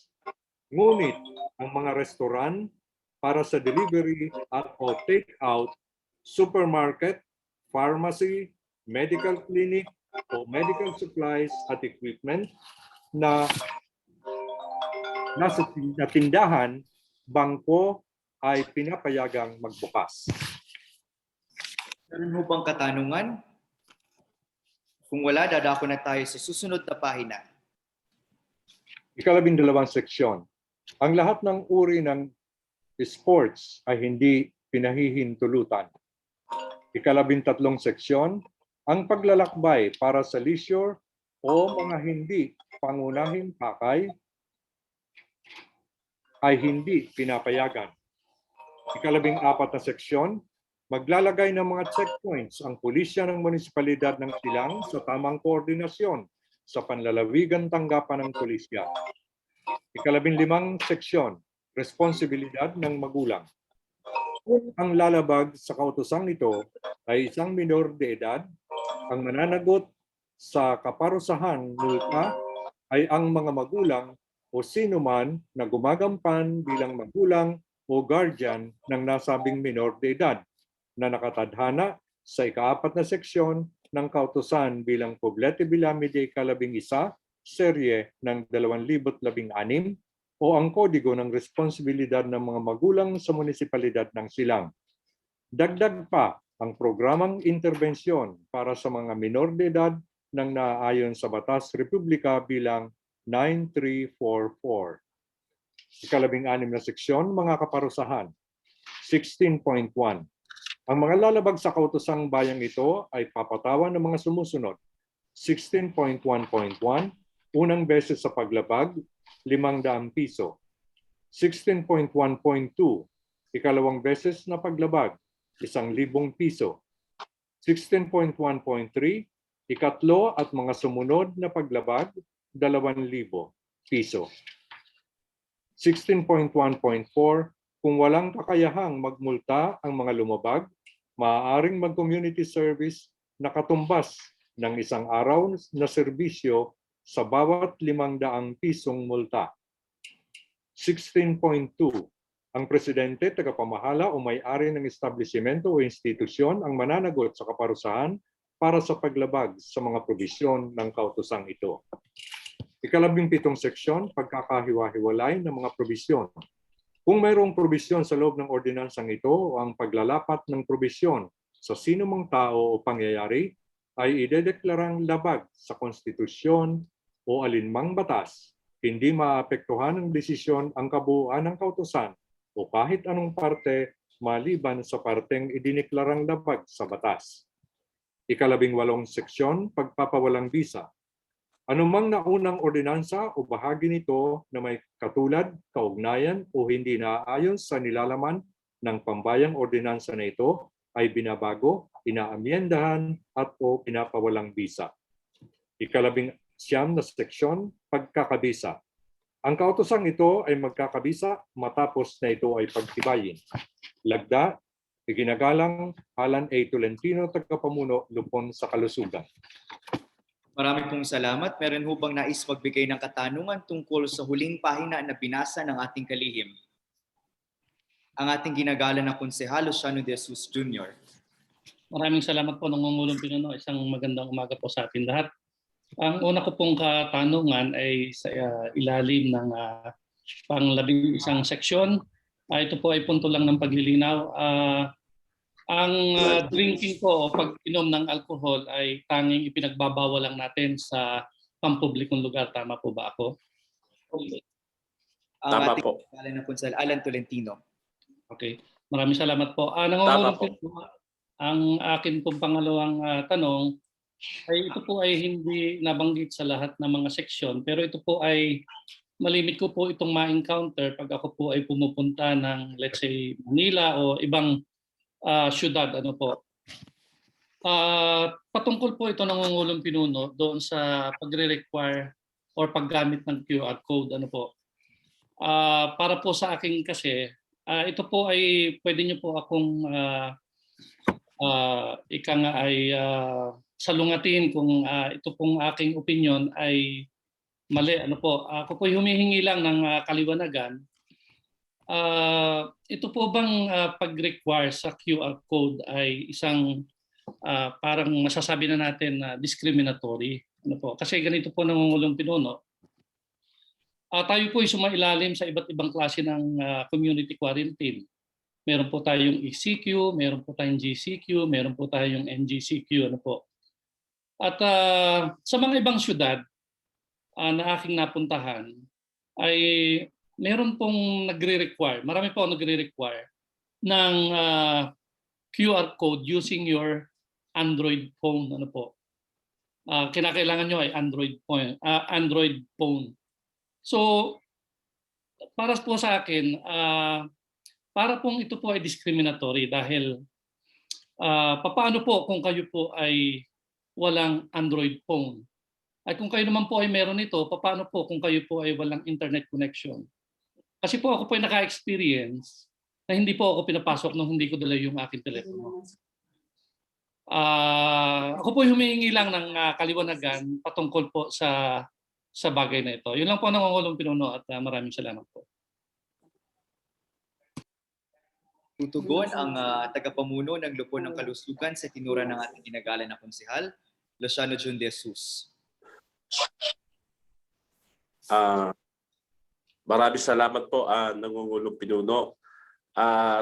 Ngunit ang mga restaurant para sa delivery at o take-out, supermarket, pharmacy, medical clinic o medical supplies at equipment na nasa tindahan, bangko ay pinapayagang magbukas. Meron mo bang katanungan? Kung wala, dadako na tayo sa susunod na pahina. Ika-12 seksyon. Ang lahat ng uri ng sports ay hindi pinahihintulutan. Ika-13 seksyon. Ang paglalakbay para sa leisure o mga hindi pangunahing pakay ay hindi pinapayagan. Ika-14 na seksyon, maglalagay ng mga checkpoints ang pulisya ng munisipalidad ng Silang sa tamang koordinasyon sa panlalawigan tanggapan ng pulisya. Ika-15 seksyon, responsibilidad ng magulang. Kung ang lalabag sa kautosang ito ay isang minor de edad, ang mananagot sa kaparusahan multa ay ang mga magulang o sino man na gumagampan bilang magulang o guardian ng nasabing minor de edad na nakatadhana sa ika-4 na seksyon ng kautusan bilang Poblete Bilamide ika-11, serye ng 2016 o ang kodigo ng responsibilidad ng mga magulang sa munisipalidad ng Silang. Dagdag pa ang programang interbensyon para sa mga minor de edad ng naaayon sa Batas Republika bilang 9344. Ika-16 na seksyon, mga kaparusahan. 16.1. Ang mga lalabag sa kautosang bayang ito ay papatawan ng mga sumusunod. 16.1.1, unang beses sa paglabag, 500 piso. 16.1.2, ikalawang beses na paglabag, 1,000 piso. 16.1.3, ikatlo at mga sumunod na paglabag, 2,000 piso. 16.1.4, kung walang kakayahang magmulta ang mga lumabag, maaaring mag-community service na katumbas ng 1 araw na serbisyo sa bawat 500 pisong multa. 16.2, ang presidente, tagapamahala o may-ari ng establishmento o institusyon ang mananagot sa kaparusahan para sa paglabag sa mga probisyon ng kautosang ito. Ika-17 seksyon, pagkakahiwa-hiwalay ng mga probisyon. Kung mayroong probisyon sa loob ng ordinansang ito o ang paglalapat ng probisyon sa sinumang tao o pangyayari ay idedeklarang labag sa konstitusyon o alinmang batas, hindi maapektuhan ng desisyon ang kabuuan ng kautusan o kahit anong parte maliban sa parteng idineklarang labag sa batas. Ika-18 seksyon, pagpapawalang bisa. Anumang naunang ordinansa o bahagi nito na may katulad, kaugnayan o hindi naaayon sa nilalaman ng pambayang ordinansa na ito ay binabago, inaamyendahan at o pinapawalang bisa. Ika-19 na seksyon, pagkakabisa. Ang kautosang ito ay magkakabisa matapos na ito ay pagtibayin. Lagda, iginagalang Alan A. Tolentino, tagapamuno, Lupon sa Kalusugan. Marami pong salamat. Meron ho bang nais magbigay ng katanungan tungkol sa huling pahina na binasa ng ating kalihim? Ang ating ginagalang na konsehalo, Shano De Jesus Jr. Maraming salamat po, Nangungulong Pinuno. Isang magandang umaga po sa atin lahat. Ang una ko pong katanungan ay sa ilalim ng pang-11 seksyon. Ito po ay punto lang ng paglilinaw. Ang drinking po o pag-inom ng alcohol ay tanging ipinagbabawal lang natin sa pampublikong lugar. Tama po ba ako? Ang Tama ating po. ginagalang na konsehalo, Alan Tolentino. Okay. Maraming salamat po. Tama Nangungulong po. Pinuno, ang akin pong pangalawang tanong ay ito po ay hindi nabanggit sa lahat ng mga seksyon, pero ito po ay malimit ko po itong ma-encounter pag ako po ay pumupunta ng, let's say, Manila o ibang syudad. Ano po. Patungkol po ito Nangungulong Pinuno doon sa pagre-require or paggamit ng QR code. Ano po. Para po sa akin kasi, ito po ay pwede niyo po akong ika nga ay salungatin kung ito pong aking opinion ay mali. Ano po, ako po humihingi lang ng kaliwanagan. Ito po bang pag-require sa QR code ay isang parang masasabi na natin na discriminatory? Ano po? Kasi ganito po Nangungulong Pinuno. Tayo po ay sumailalim sa iba't ibang klase ng community quarantine. Meron po tayong ECQ, meron po tayong GCQ, meron po tayong NGCQ. Ano po? At sa mga ibang syudad na aking napuntahan ay meron pong nagre-require, marami po nagre-require ng QR code using your Android phone. Ano po? Kinakailangan nyo ay Android phone. So, para po sa akin, para pong ito po ay discriminatory dahil papaano po kung kayo po ay walang Android phone? At kung kayo naman po ay meron ito, papaano po kung kayo po ay walang internet connection? Kasi po ako po ay naka-experience na hindi po ako pinapasok nung hindi ko dala yung aking telepono. Ako po humihingi lang ng kaliwanagan patungkol po sa bagay na ito. Yun lang po ang nangungulong pinuno at maraming salamat po. Tutugon ang tagapamuno ng Lupon ng Kalusugan sa tinura ng ating ginagalang na konsehal, Luciano Jun de Jesus. Maraming salamat po, nangungulong pinuno.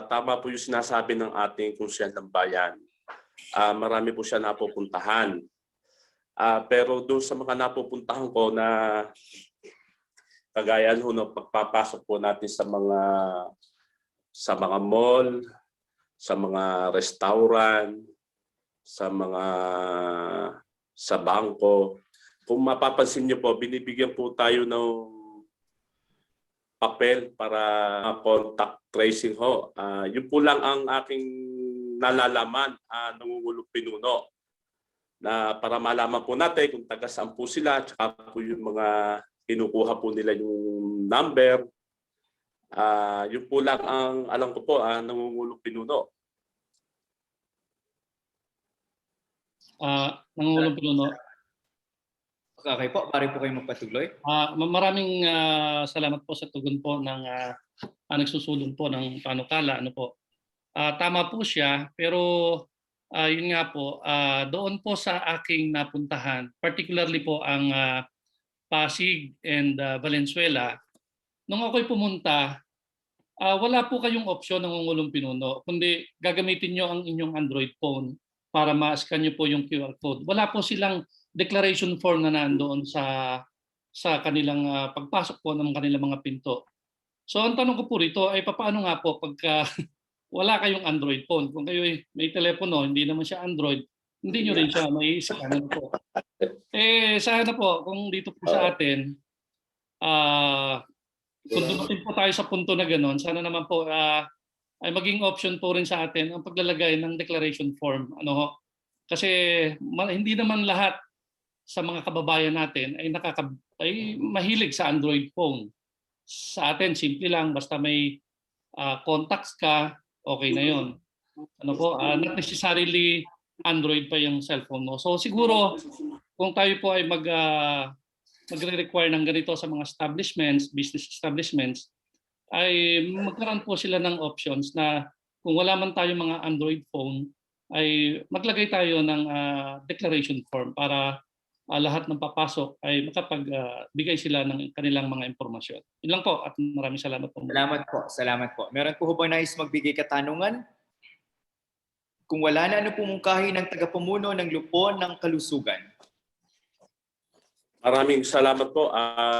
Tama po yung sinasabi ng ating konsehal ng bayan. Marami po siya napupuntahan. Pero doon sa mga napupuntahan ko na kagaya ho ng pagpapasok po natin sa mga mall, sa mga restaurant, sa bangko. Kung mapapansin niyo po, binibigyan po tayo ng papel para contact tracing ho. Yun po lang ang aking nalalaman, nangungulong pinuno, na para malaman po natin kung taga saan po sila, tsaka po yung mga kinukuha po nila yung number. Yun po lang ang alam ko po, nangungulong pinuno. Nangungulong pinuno. Okay po, pare po kayo magpatuloy. Maraming salamat po sa tugon po ng nagsusulong po ng panukala. Ano po? Tama po siya, pero yun nga po, doon po sa aking napuntahan, particularly po ang Pasig and Valenzuela, nung ako'y pumunta, wala po kayong opsyon ng nangungulong pinuno, kundi gagamitin nyo ang inyong Android phone para ma-scan nyo po yung QR code. Wala po silang declaration form na nandoon sa kanilang pagpasok po ng kanilang mga pinto. So ang tanong ko po rito ay paano nga po pagka wala kayong Android phone? Kung kayo may telepono, hindi naman siya Android, hindi nyo rin siya mai-scan po. Sana po kung dito po sa atin, kung dumating po tayo sa punto na gano'n, sana naman po ay maging option po rin sa atin ang paglalagay ng declaration form. Kasi hindi naman lahat sa mga kababayan natin ay mahilig sa Android phone. Sa atin, simple lang. Basta may contacts ka, okay na yun. Not necessarily Android pa yung cellphone mo. So siguro, kung tayo po ay magre-require ng ganito sa mga establishments, business establishments, ay magkaroon po sila ng options na kung wala man tayo mga Android phone, ay maglagay tayo ng declaration form para lahat ng papasok ay makapagbigay sila ng kanilang mga impormasyon. Yun lang po at maraming salamat po. Salamat po. Meron po ba nais magbigay katanungan? Kung wala na, ano pumungkahi ng tagapamuno ng Lupon ng Kalusugan? Maraming salamat po,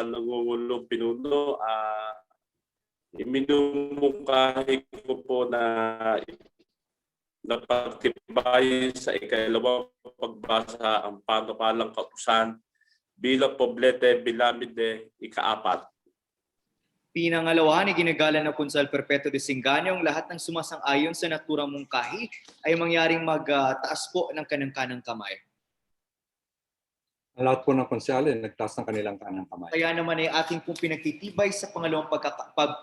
nangungulong pinuno. Iminumungkahi ko po na pagtibayin sa ikalawang pagbasa ang panukalang kautusan bilang Poblete Bilamide ika-4. Pinangalawa ni ginagalang na Konsehal Perpetuo de Singano, ang lahat ng sumasang-ayon sa naturang mungkahi ay mangyaring magtaas po ng kanang-kanang kamay. Ang lahat po ng konsehal ay nagtaas ng kanilang kanang kamay. Kaya naman ay ating pong pinagtitibay sa pangalawang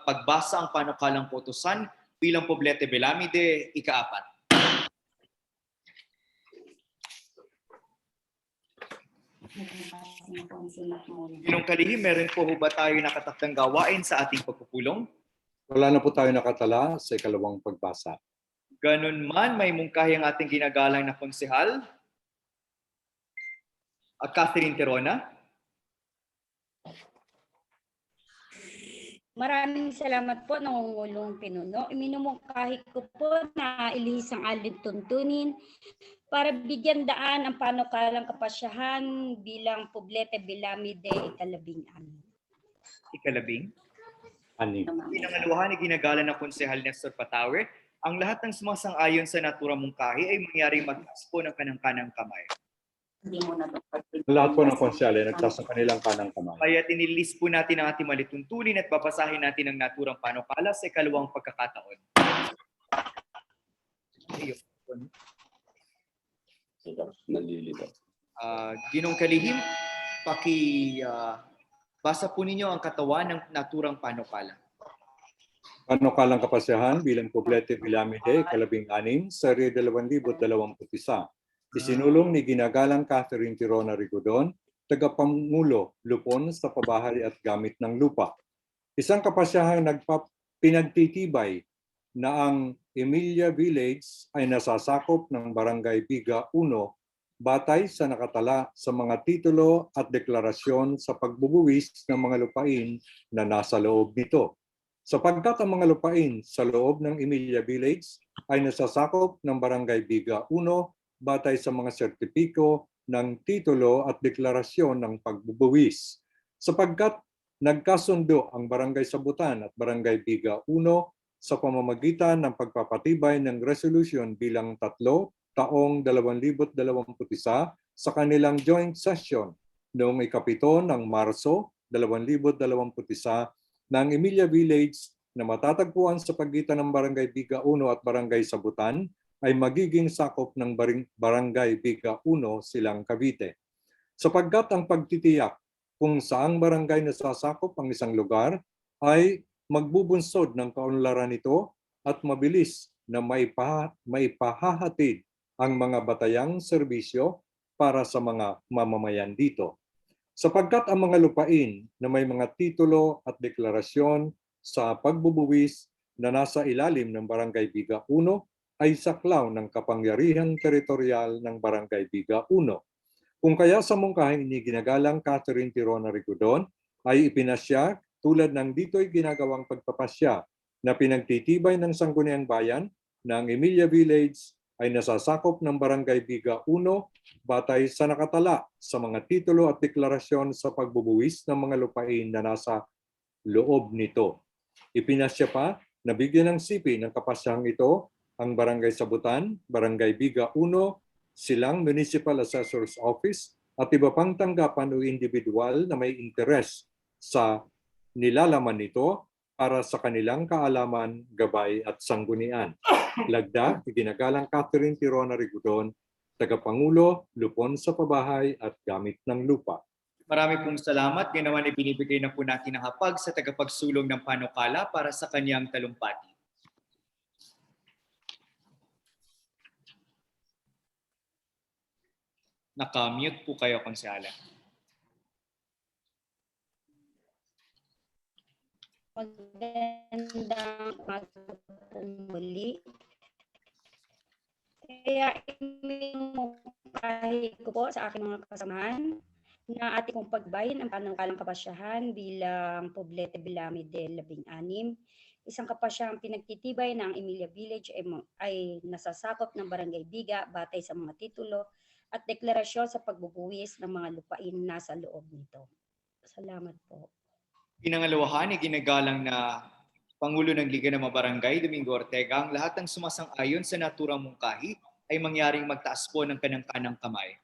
pagbasa ang panukalang kautusan bilang Poblete Bilamide ika-4. Ginong kalihim, meron po ba tayo nakatakdang gawain sa ating pagpupulong? Wala na po tayo nakatala sa ikalawang pagbasa. Ganun man, may mungkahi ang ating ginagalang na konsehal, Catherine Terona. Maraming salamat po, nangungulong pinuno. Iminumungkahi ko po na ilisang alin tuntunin para bigyan daan ang panukalang kapasyahan bilang Poblete Bilamide ika-16. Ika-10. Ani. Pinangalawahan ni ginagalang na konsehal Nestor Patawer, ang lahat ng sumasang-ayon sa naturang mungkahi ay mangyaring magtaas po ng kanang-kanang kamay. Ang lahat po ng konsyal ay nagtaas ng kanilang kanang kamay. Kaya tinilis po natin ang ating malituntunin at babasahin natin ang naturang panukala sa ikalawang pagkakataon. Ayun. Nalilito. Ginong Kalihim, basa po ninyo ang katawan ng naturang panukala. Panukalang kapasyahan bilang Poblete Bilamide, ika-16, seri 2021. Isinulong ni ginagalang Catherine Tirona Rigudon, tagapangulo, lupon sa pabahay at gamit ng lupa. Isang kapasyahang pinagtitibay na ang Emilia Village ay nasasakop ng Barangay Biga 1 batay sa nakatala sa mga titulo at deklarasyon sa pagbubuwis ng mga lupain na nasa loob nito. Sapagkat ang mga lupain sa loob ng Emilia Village ay nasasakop ng Barangay Biga 1 batay sa mga sertipiko ng titulo at deklarasyon ng pagbubuwis. Sapagkat nagkasundo ang Barangay Sabutan at Barangay Biga 1 sa pamamagitan ng pagpapatibay ng resolusyon bilang 3 taong 2021 sa kanilang joint session noong ikapito ng Marso 2021 ng Emilia Village na matatagpuan sa pagitan ng Barangay Biga 1 at Barangay Sabutan ay magiging sakop ng Barangay Biga 1 Silang Cavite. Sapagkat ang pagtitiyak kung saang barangay nasasakop ang isang lugar ay magbubunsod ng kaunlaran nito at mabilis na maipahahatid ang mga batayang serbisyo para sa mga mamamayan dito. Sapagkat ang mga lupain na may mga titulo at deklarasyon sa pagbubuwis na nasa ilalim ng Barangay Biga 1 ay saklaw ng kapangyarihang teritorial ng Barangay Biga 1. Kung kaya sa mungkahin ni ginagalang Catherine Tirona Rigudon ay ipinasya tulad ng dito'y ginagawang pagpapasya na pinagtitibay ng Sangguniang Bayan ng Emilia Village ay nasasakop ng Barangay Biga 1 batay sa nakatala sa mga titulo at deklarasyon sa pagbubuwis ng mga lupain na nasa loob nito. Ipinasya pa na bigyan ng sipi ng kapasyahang ito ang Barangay Sabutan, Barangay Biga 1, Silang Municipal Assessor's Office at iba pang tanggapan o individual na may interes sa nilalaman nito para sa kanilang kaalaman, gabay at sanggunian. Lagda, ginagalang Catherine Tirona Rigudon, tagapangulo, lupon sa pabahay at gamit ng lupa. Marami pong salamat. Ginawan ibinibigay na po natin ang hapag sa tagapagsulong ng panukala para sa kanyang talumpati. Naka-mute po kayo, Konsehala. Magandang umaga muli. Kaya iminungkahi ko po sa aking mga kasamahan na ating kong pagbayin ang panukalang kapasyahan bilang Poblete Bilamide 16. Isang kapasyahang pinagtitibay na ang Emilia Village ay nasasakop ng Barangay Biga batay sa mga titulo at deklarasyon sa pagbubuwis ng mga lupain nasa loob nito. Salamat po. Pinangalawahan, ginagalang na Pangulo ng Liga ng mga Barangay, Domingo Ortega, ang lahat ng sumasang-ayon sa naturang mungkahi ay mangyaring magtaas po ng kanang-kanang kamay.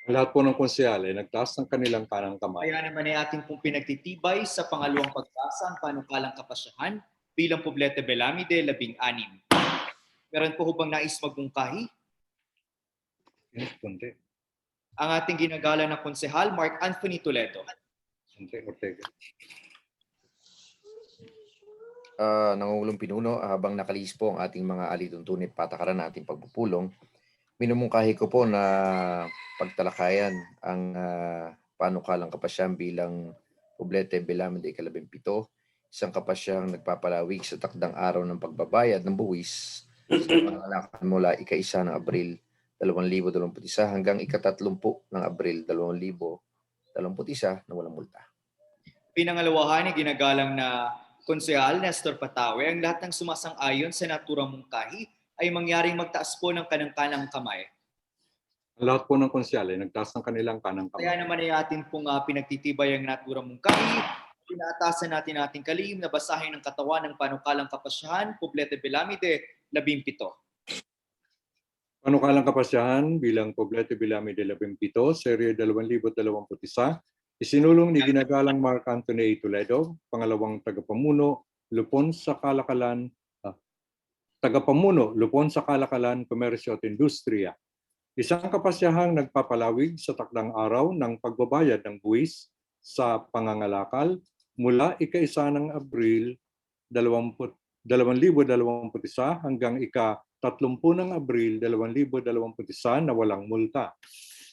Ang lahat po ng konsyal ay nagtaas ng kanilang kanang kamay. Kaya naman ay ating pong pinagtitibay sa pangalawang pagbasa ang panukalang kapasyahan bilang Poblete Bilamide 16. Meron po bang nais magmungkahi? Yes, Kunti. Ang ating ginagalang na konsehal, Mark Anthony Toledo. Kunti Ortega. Nangungulong Pinuno, habang nakalihis po ang ating mga alituntunin at patakaran na ating pagpupulong, minumungkahi ko po na pagtalakayan ang panukalang kapasyahan bilang Poblete Bilamide 17, isang kapasyahang nagpapalawig sa takdang araw ng pagbabayad ng buwis sa pangangalakan mula ika-1 ng Abril 2021 hanggang ika-30 ng Abril 2021 na walang multa. Pinangalawahan, ginagalang na Konsehal Nestor Patawe, ang lahat ng sumasang-ayon sa naturang mungkahi ay mangyaring magtaas po ng kanang-kanang kamay. Ang lahat po ng konsyal ay nagtaas ng kanilang kanang kamay. Kaya naman ay atin pong pinagtitibay ang naturang mungkahi. Pinaatasan natin ating kalihim na basahin ng katawan ng panukalang kapasyahan, Poblete Bilamide 17. Panukalang Kapasyahan bilang Poblete Bilami de la Pimpito, Serye 2021, isinulong ni Ginagalang Mark Anthony A. Toledo, pangalawang tagapamuno, Lupon sa Kalakalan, Komersyo at Industriya. Isang kapasyahang nagpapalawig sa takdang araw ng pagbabayad ng buwis sa pangangalakal mula ika-1 ng Abril 2021 hanggang ika-30 ng Abril 2021 na walang multa.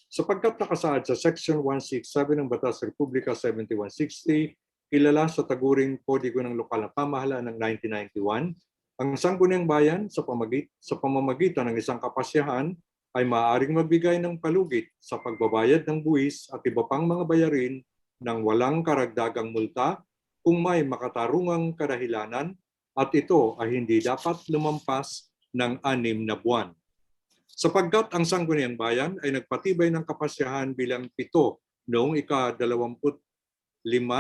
Sapagkat nakasaad sa Section 167 ng Batas Republika 7160, kilala sa taguring Kodigo ng Lokal na Pamahalaan ng 1991, ang Sangguniang Bayan sa pamamagitan ng isang kapasyahan ay maaaring magbigay ng palugit sa pagbabayad ng buwis at iba pang mga bayarin ng walang karagdagang multa kung may makatarungang kadahilanan at ito ay hindi dapat lumampas ng 6 na buwan. Sapagkat ang Sangguniang Bayan ay nagpatibay ng kapasyahan bilang 7 noong ika-25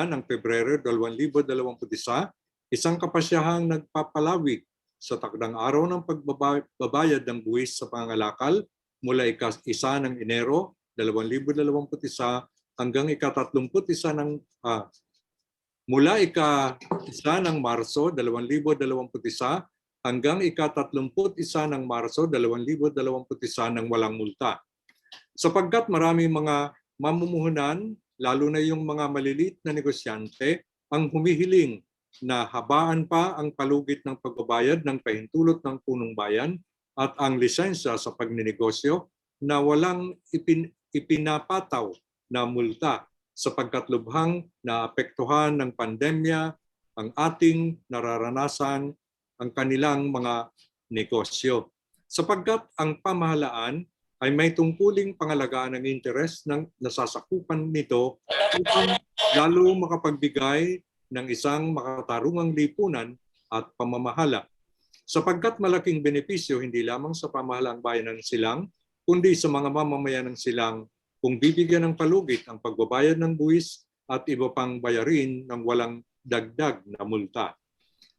ng Pebrero 2021, isang kapasyahang nagpapalawig sa takdang araw ng pagbabayad ng buwis sa pangangalakal mula ika-1 ng Enero 2021 hanggang ika-31 mula ika-1 ng Marso 2021 hanggang ika-31 ng Marso 2021 ng walang multa. Sapagkat maraming mga mamumuhunan, lalo na yung mga maliliit na negosyante, ang humihiling na habaan pa ang palugit ng pagbabayad ng pahintulot ng punong bayan at ang lisensya sa pagninegosyo na walang ipinapataw na multa sapagkat lubhang naapektuhan ng pandemya ang ating nararanasan ang kanilang mga negosyo. Sapagkat ang pamahalaan ay may tungkuling pangalagaan ng interes ng nasasakupan nito upang lalo makapagbigay ng isang makatarungang lipunan at pamamahala. Sapagkat malaking benepisyo hindi lamang sa pamahalaang bayan ng Silang, kundi sa mga mamamayan ng Silang kung bibigyan ng palugit ang pagbabayad ng buwis at iba pang bayarin ng walang dagdag na multa.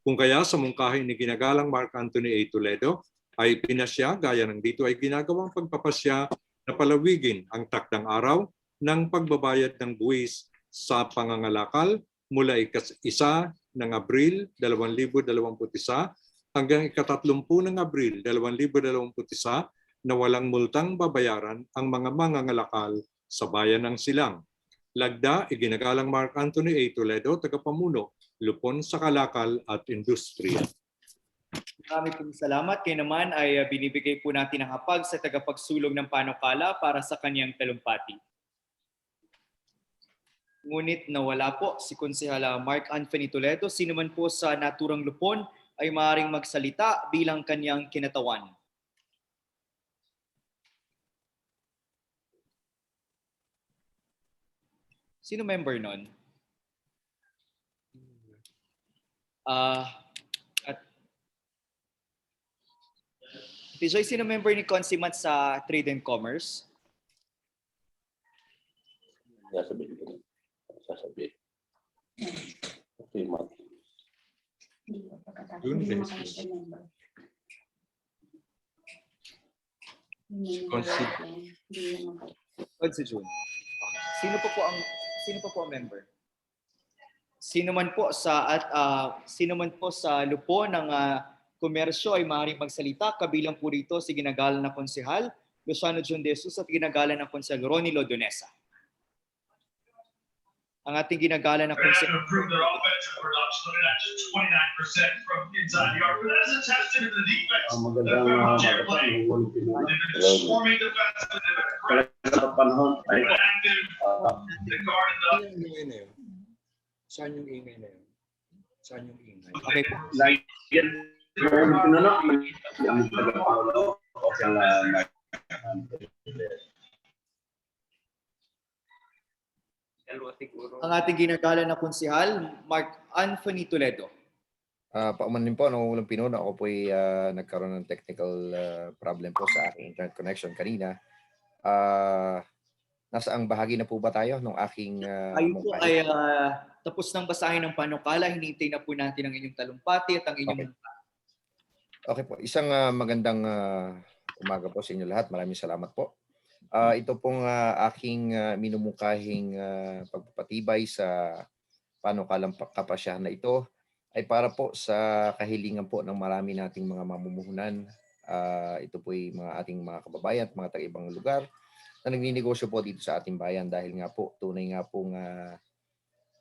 Kung kaya sa mungkahi ni Ginagalang Mark Anthony A. Toledo ay pinasya gaya ng dito ay ginagawang pagpapasya na palawigin ang takdang araw ng pagbabayad ng buwis sa pangangalakal mula ika-1 ng Abril 2021 hanggang ika-30 ng Abril 2021 na walang multang babayaran ang mga mangangalakal sa bayan ng Silang. Lagda, Iginagalang Mark Anthony A. Toledo, tagapamuno, Lupon sa Kalakal at Industriya. Maraming pong salamat. Kaya naman ay binibigay po natin ang hapag sa tagapagsulong ng panukala para sa kanyang talumpati. Ngunit nawala po si Konsehala Mark Anthony Toledo. Sino man po sa naturang Lupon ay maaaring magsalita bilang kanyang kinatawan. Sino member nun? Joy, sino member ni Consimat sa Trade and Commerce? Sasabihin ko. Sasabihin. Okay, Mark. Si June. Sino po ang member? Sino man po sa Lupon ng komersyo ay maaaring magsalita, kabilang po rito si ginagalang na konsehal Luciano John De Jesus at ginagalang na konsehal Ronnie Lodonesa. Ang ating ginagalang na konsehal Saan yung ingay na yun? Saan yung ingay? Okay po. Ang ating ginagalang na konsehal, Mark Anthony Toledo. Paumanin po, Nangungulong Pinuno, ako po ay nagkaroon ng technical problem po sa aking internet connection kanina. Nasaang bahagi na po ba tayo ng aking Ayun po ay tapos ng basahin ng panukala, hinihintay na po natin ang inyong talumpati at ang inyong... Okay po, isang magandang umaga po sa inyo lahat. Maraming salamat po. Ito pong aking minumungkahing pagpapatibay sa panukalang kapasyahan na ito ay para po sa kahilingan po ng marami nating mga mamumuhunan. Ito po ay ating mga kababayan at mga taga-ibang lugar na nagninegosyo po dito sa ating bayan dahil nga po tunay nga pong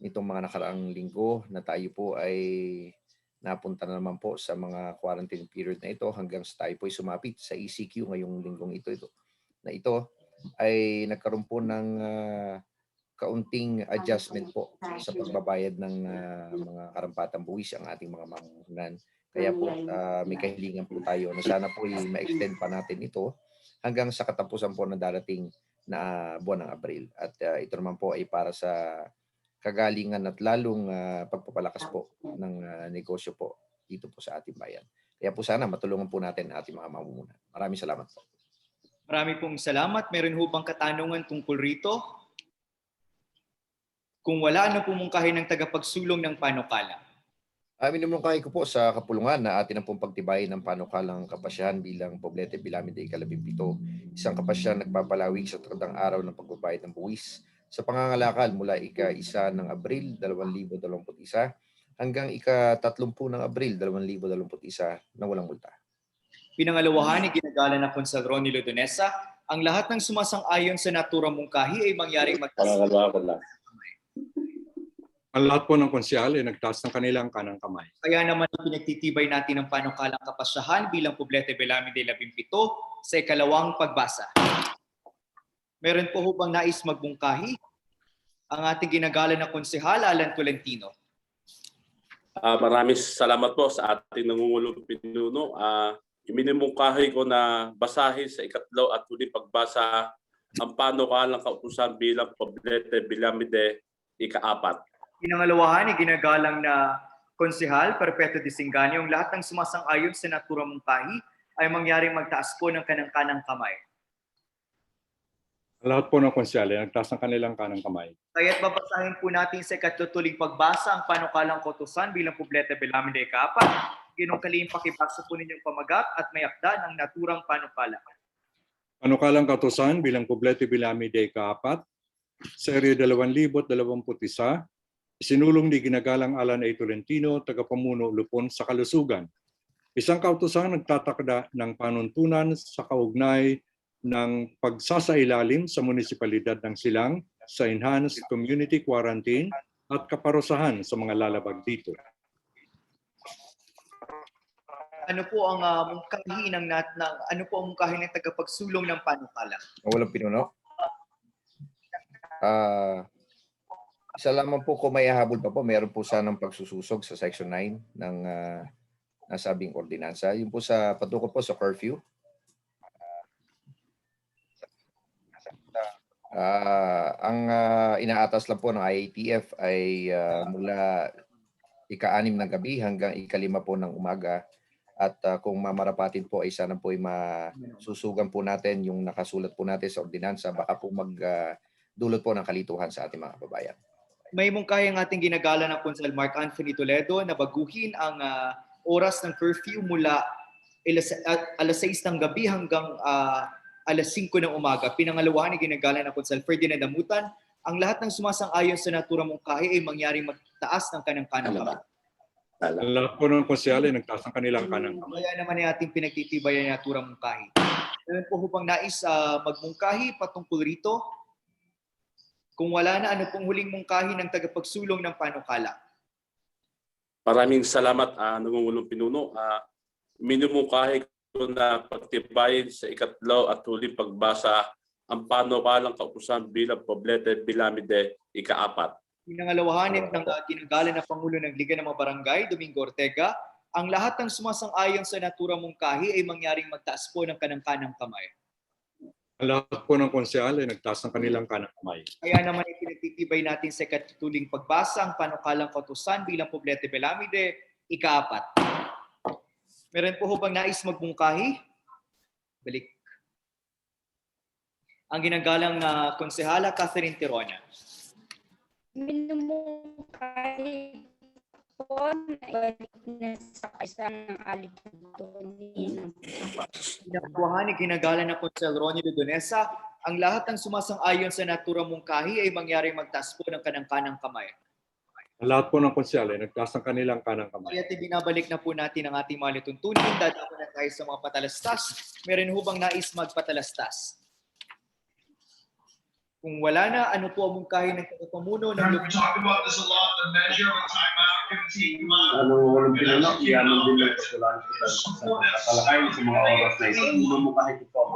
nitong mga nakaraang linggo na tayo po ay napunta na naman po sa mga quarantine period na ito hanggang sa tayo po ay sumapit sa ECQ ngayong linggong ito ay nagkaroon po ng kaunting adjustment po sa pagbabayad ng mga karampatang buwis ang ating mga mamumuhunan. Kaya po may kahilingan po tayo na sana po ma-extend pa natin ito hanggang sa katapusan po na darating na buwan ng Abril. At ito naman po ay para sa kagalingan at lalong pagpapalakas po ng negosyo po dito po sa ating bayan. Kaya po sana matulungan po natin ang ating mga mamumuhunan. Maraming salamat po. Marami pong salamat. Meron ho bang katanungan tungkol rito? Kung wala, ano pumungkahin ng tagapagsulong ng panukala? Minumungkahi ko po sa kapulungan na atin ang pong pagtibayin ng panukalang kapasyahan bilang Poblete Bilamide ika-12, isang kapasyahan nagpapalawig sa takdang araw ng pagbabayad ng buwis sa pangangalakal mula ika-1 ng Abril 2021 hanggang ika-30 ng Abril 2021 na walang multa. Pinangalawahan ni ginagala na Konsel Ronnie Lodonesa, ang lahat ng sumasang-ayon sa naturang mungkahi ay mangyaring Ang lahat po ng konsyal ay nagtaas ng kanilang kanang kamay. Kaya naman pinagtitibay natin ang panukalang kapasyahan bilang Poblete Bilamide 17 sa ikalawang pagbasa. Meron po bang nais magbungkahi? Ang ating ginagala na konsehal, Alan Tolentino. Maraming salamat po sa ating nangungulong pinuno. Iminimungkahi ko na basahin sa ikatlo at huling pagbasa ang panukalang kautusan bilang Poblete Bilamide ika-4. Pinangalawahan ni ginagalang na konsehal Perpetuo Disingani, ang lahat ng sumasang-ayon sa naturang mungkahi ay mangyaring magtaas po ng kanang-kanang kamay. Ang lahat po ng konsyal ay nagtaas ng kanilang kanang kamay. Kaya't babasahin po natin sa ikatutuling pagbasa ang panukalang kautusan bilang Poblete Bilamide ika-4. Ginungkaling pakibasa po ninyong pamagat at may akda ng naturang panukala. Panukalang kautusan bilang Poblete Bilamide ika-4, serye 2021, isinulong ni ginagalang Alan A. Tolentino, tagapamuno Lupon sa Kalusugan. Isang kautusan nagtatakda ng panuntunan sa kaugnay ng pagsasailalim sa munisipalidad ng Silang sa enhanced community quarantine at kaparusahan sa mga lalabag dito. Ano po ang mungkahi ng tagapagsulong ng panukala? Walang pinuno. Isa lamang po kung may hahabol pa po, meron po sanang pagsususog sa Section 9 ng nasabing ordinansa. Yung po sa patukol po sa curfew. Ang inaatas lang po ng IATF ay mula ika-6 ng gabi hanggang ika-5 po ng umaga. At kung mamarapatin po ay sana po ay masusugan po natin yung nakasulat po natin sa ordinansa, baka po magdulot po ng kalituhan sa ating mga kababayan. May mungkahi ang ating ginagala ng Konsel Mark Anthony Toledo na baguhin ang oras ng curfew mula alas 6 ng gabi hanggang alas 5 ng umaga. Pinangalawahan ni ginagala ng Konsel Ferdinand Damutan, ang lahat ng sumasang-ayon sa naturang mungkahi ay mangyaring magtaas ng kanang-kanang kamay. Ang lahat po ng konsyal ay nagtaas ng kanilang kanang kamay. Kaya naman ay ating pinagtitibayan ang naturang mungkahi. Meron po bang nais magmungkahi patungkol rito? Kung wala na, ano pong huling mungkahi ng tagapagsulong ng panukala? Maraming salamat, nangungulong pinuno. Minumungkahi ko na pagtibayin sa ikatlo at huling pagbasa ang panukalang kautusan bilang Poblete Bilamide ika-4. Pinangalawahanin ng ginagala na Pangulo ng Liga ng mga Barangay, Domingo Ortega, ang lahat ng sumasang-ayon sa naturang mungkahi ay mangyaring magtaas po ng kanang-kanang kamay. Ang lahat po ng konsyal ay nagtaas ng kanilang kanang kamay. Kaya naman ay pinagtitibay natin sa ikatutuling pagbasa ang panukalang kautusan bilang Poblete Bilamide ika-4. Meron po bang nais magbungkahi? Balik. Ang ginagalang na konsehala Catherine Tirona. Minumungkahi po na ibalik na sa isang ng alipin tuntunin ng Pinakuhan ni ginagalan na Konsel Ronnie Ludonesa, ang lahat ng sumasang-ayon sa naturang mungkahi ay mangyaring magtaas po ng kanang-kanang kamay. Ang lahat po ng konsyal ay nagtaas ng kanilang kanang kamay. Kaya binabalik na po natin ang ating mga lituntunin. Dadako na tayo sa mga patalastas. Meron hubang nais magpatalastas? Kung wala na, ano po ang mungkahi ng tagapamuno ng Anong walang pinuno, iyan ang din ng pagkulaan sa pagkakalakay sa mga oras na ito. Hindi mo kahit ito ako.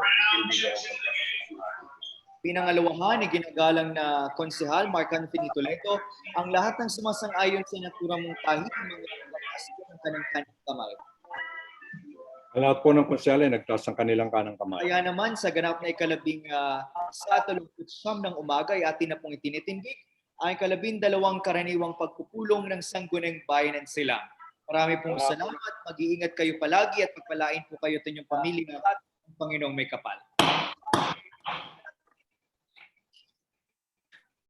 Pinangalawahan ni ginagalang na konsehal Mark Anthony Toledo, ang lahat ng sumasang-ayon sa naturang mungkahi ay mangyaring magtaas po ng kanang-kanang kamay. Ang lahat po ng konsyal ay nagtaas ng kanilang kanang kamay. Kaya naman sa ganap na ikalabing sa 39 ng umaga ay atin na pong itinitindig ang 12 karaniwang pagpupulong ng Sangguniang Bayan ng Silang. Marami pong salamat, mag-iingat kayo palagi at pagpalain po kayo at inyong pamilya at ang Panginoong may kapal.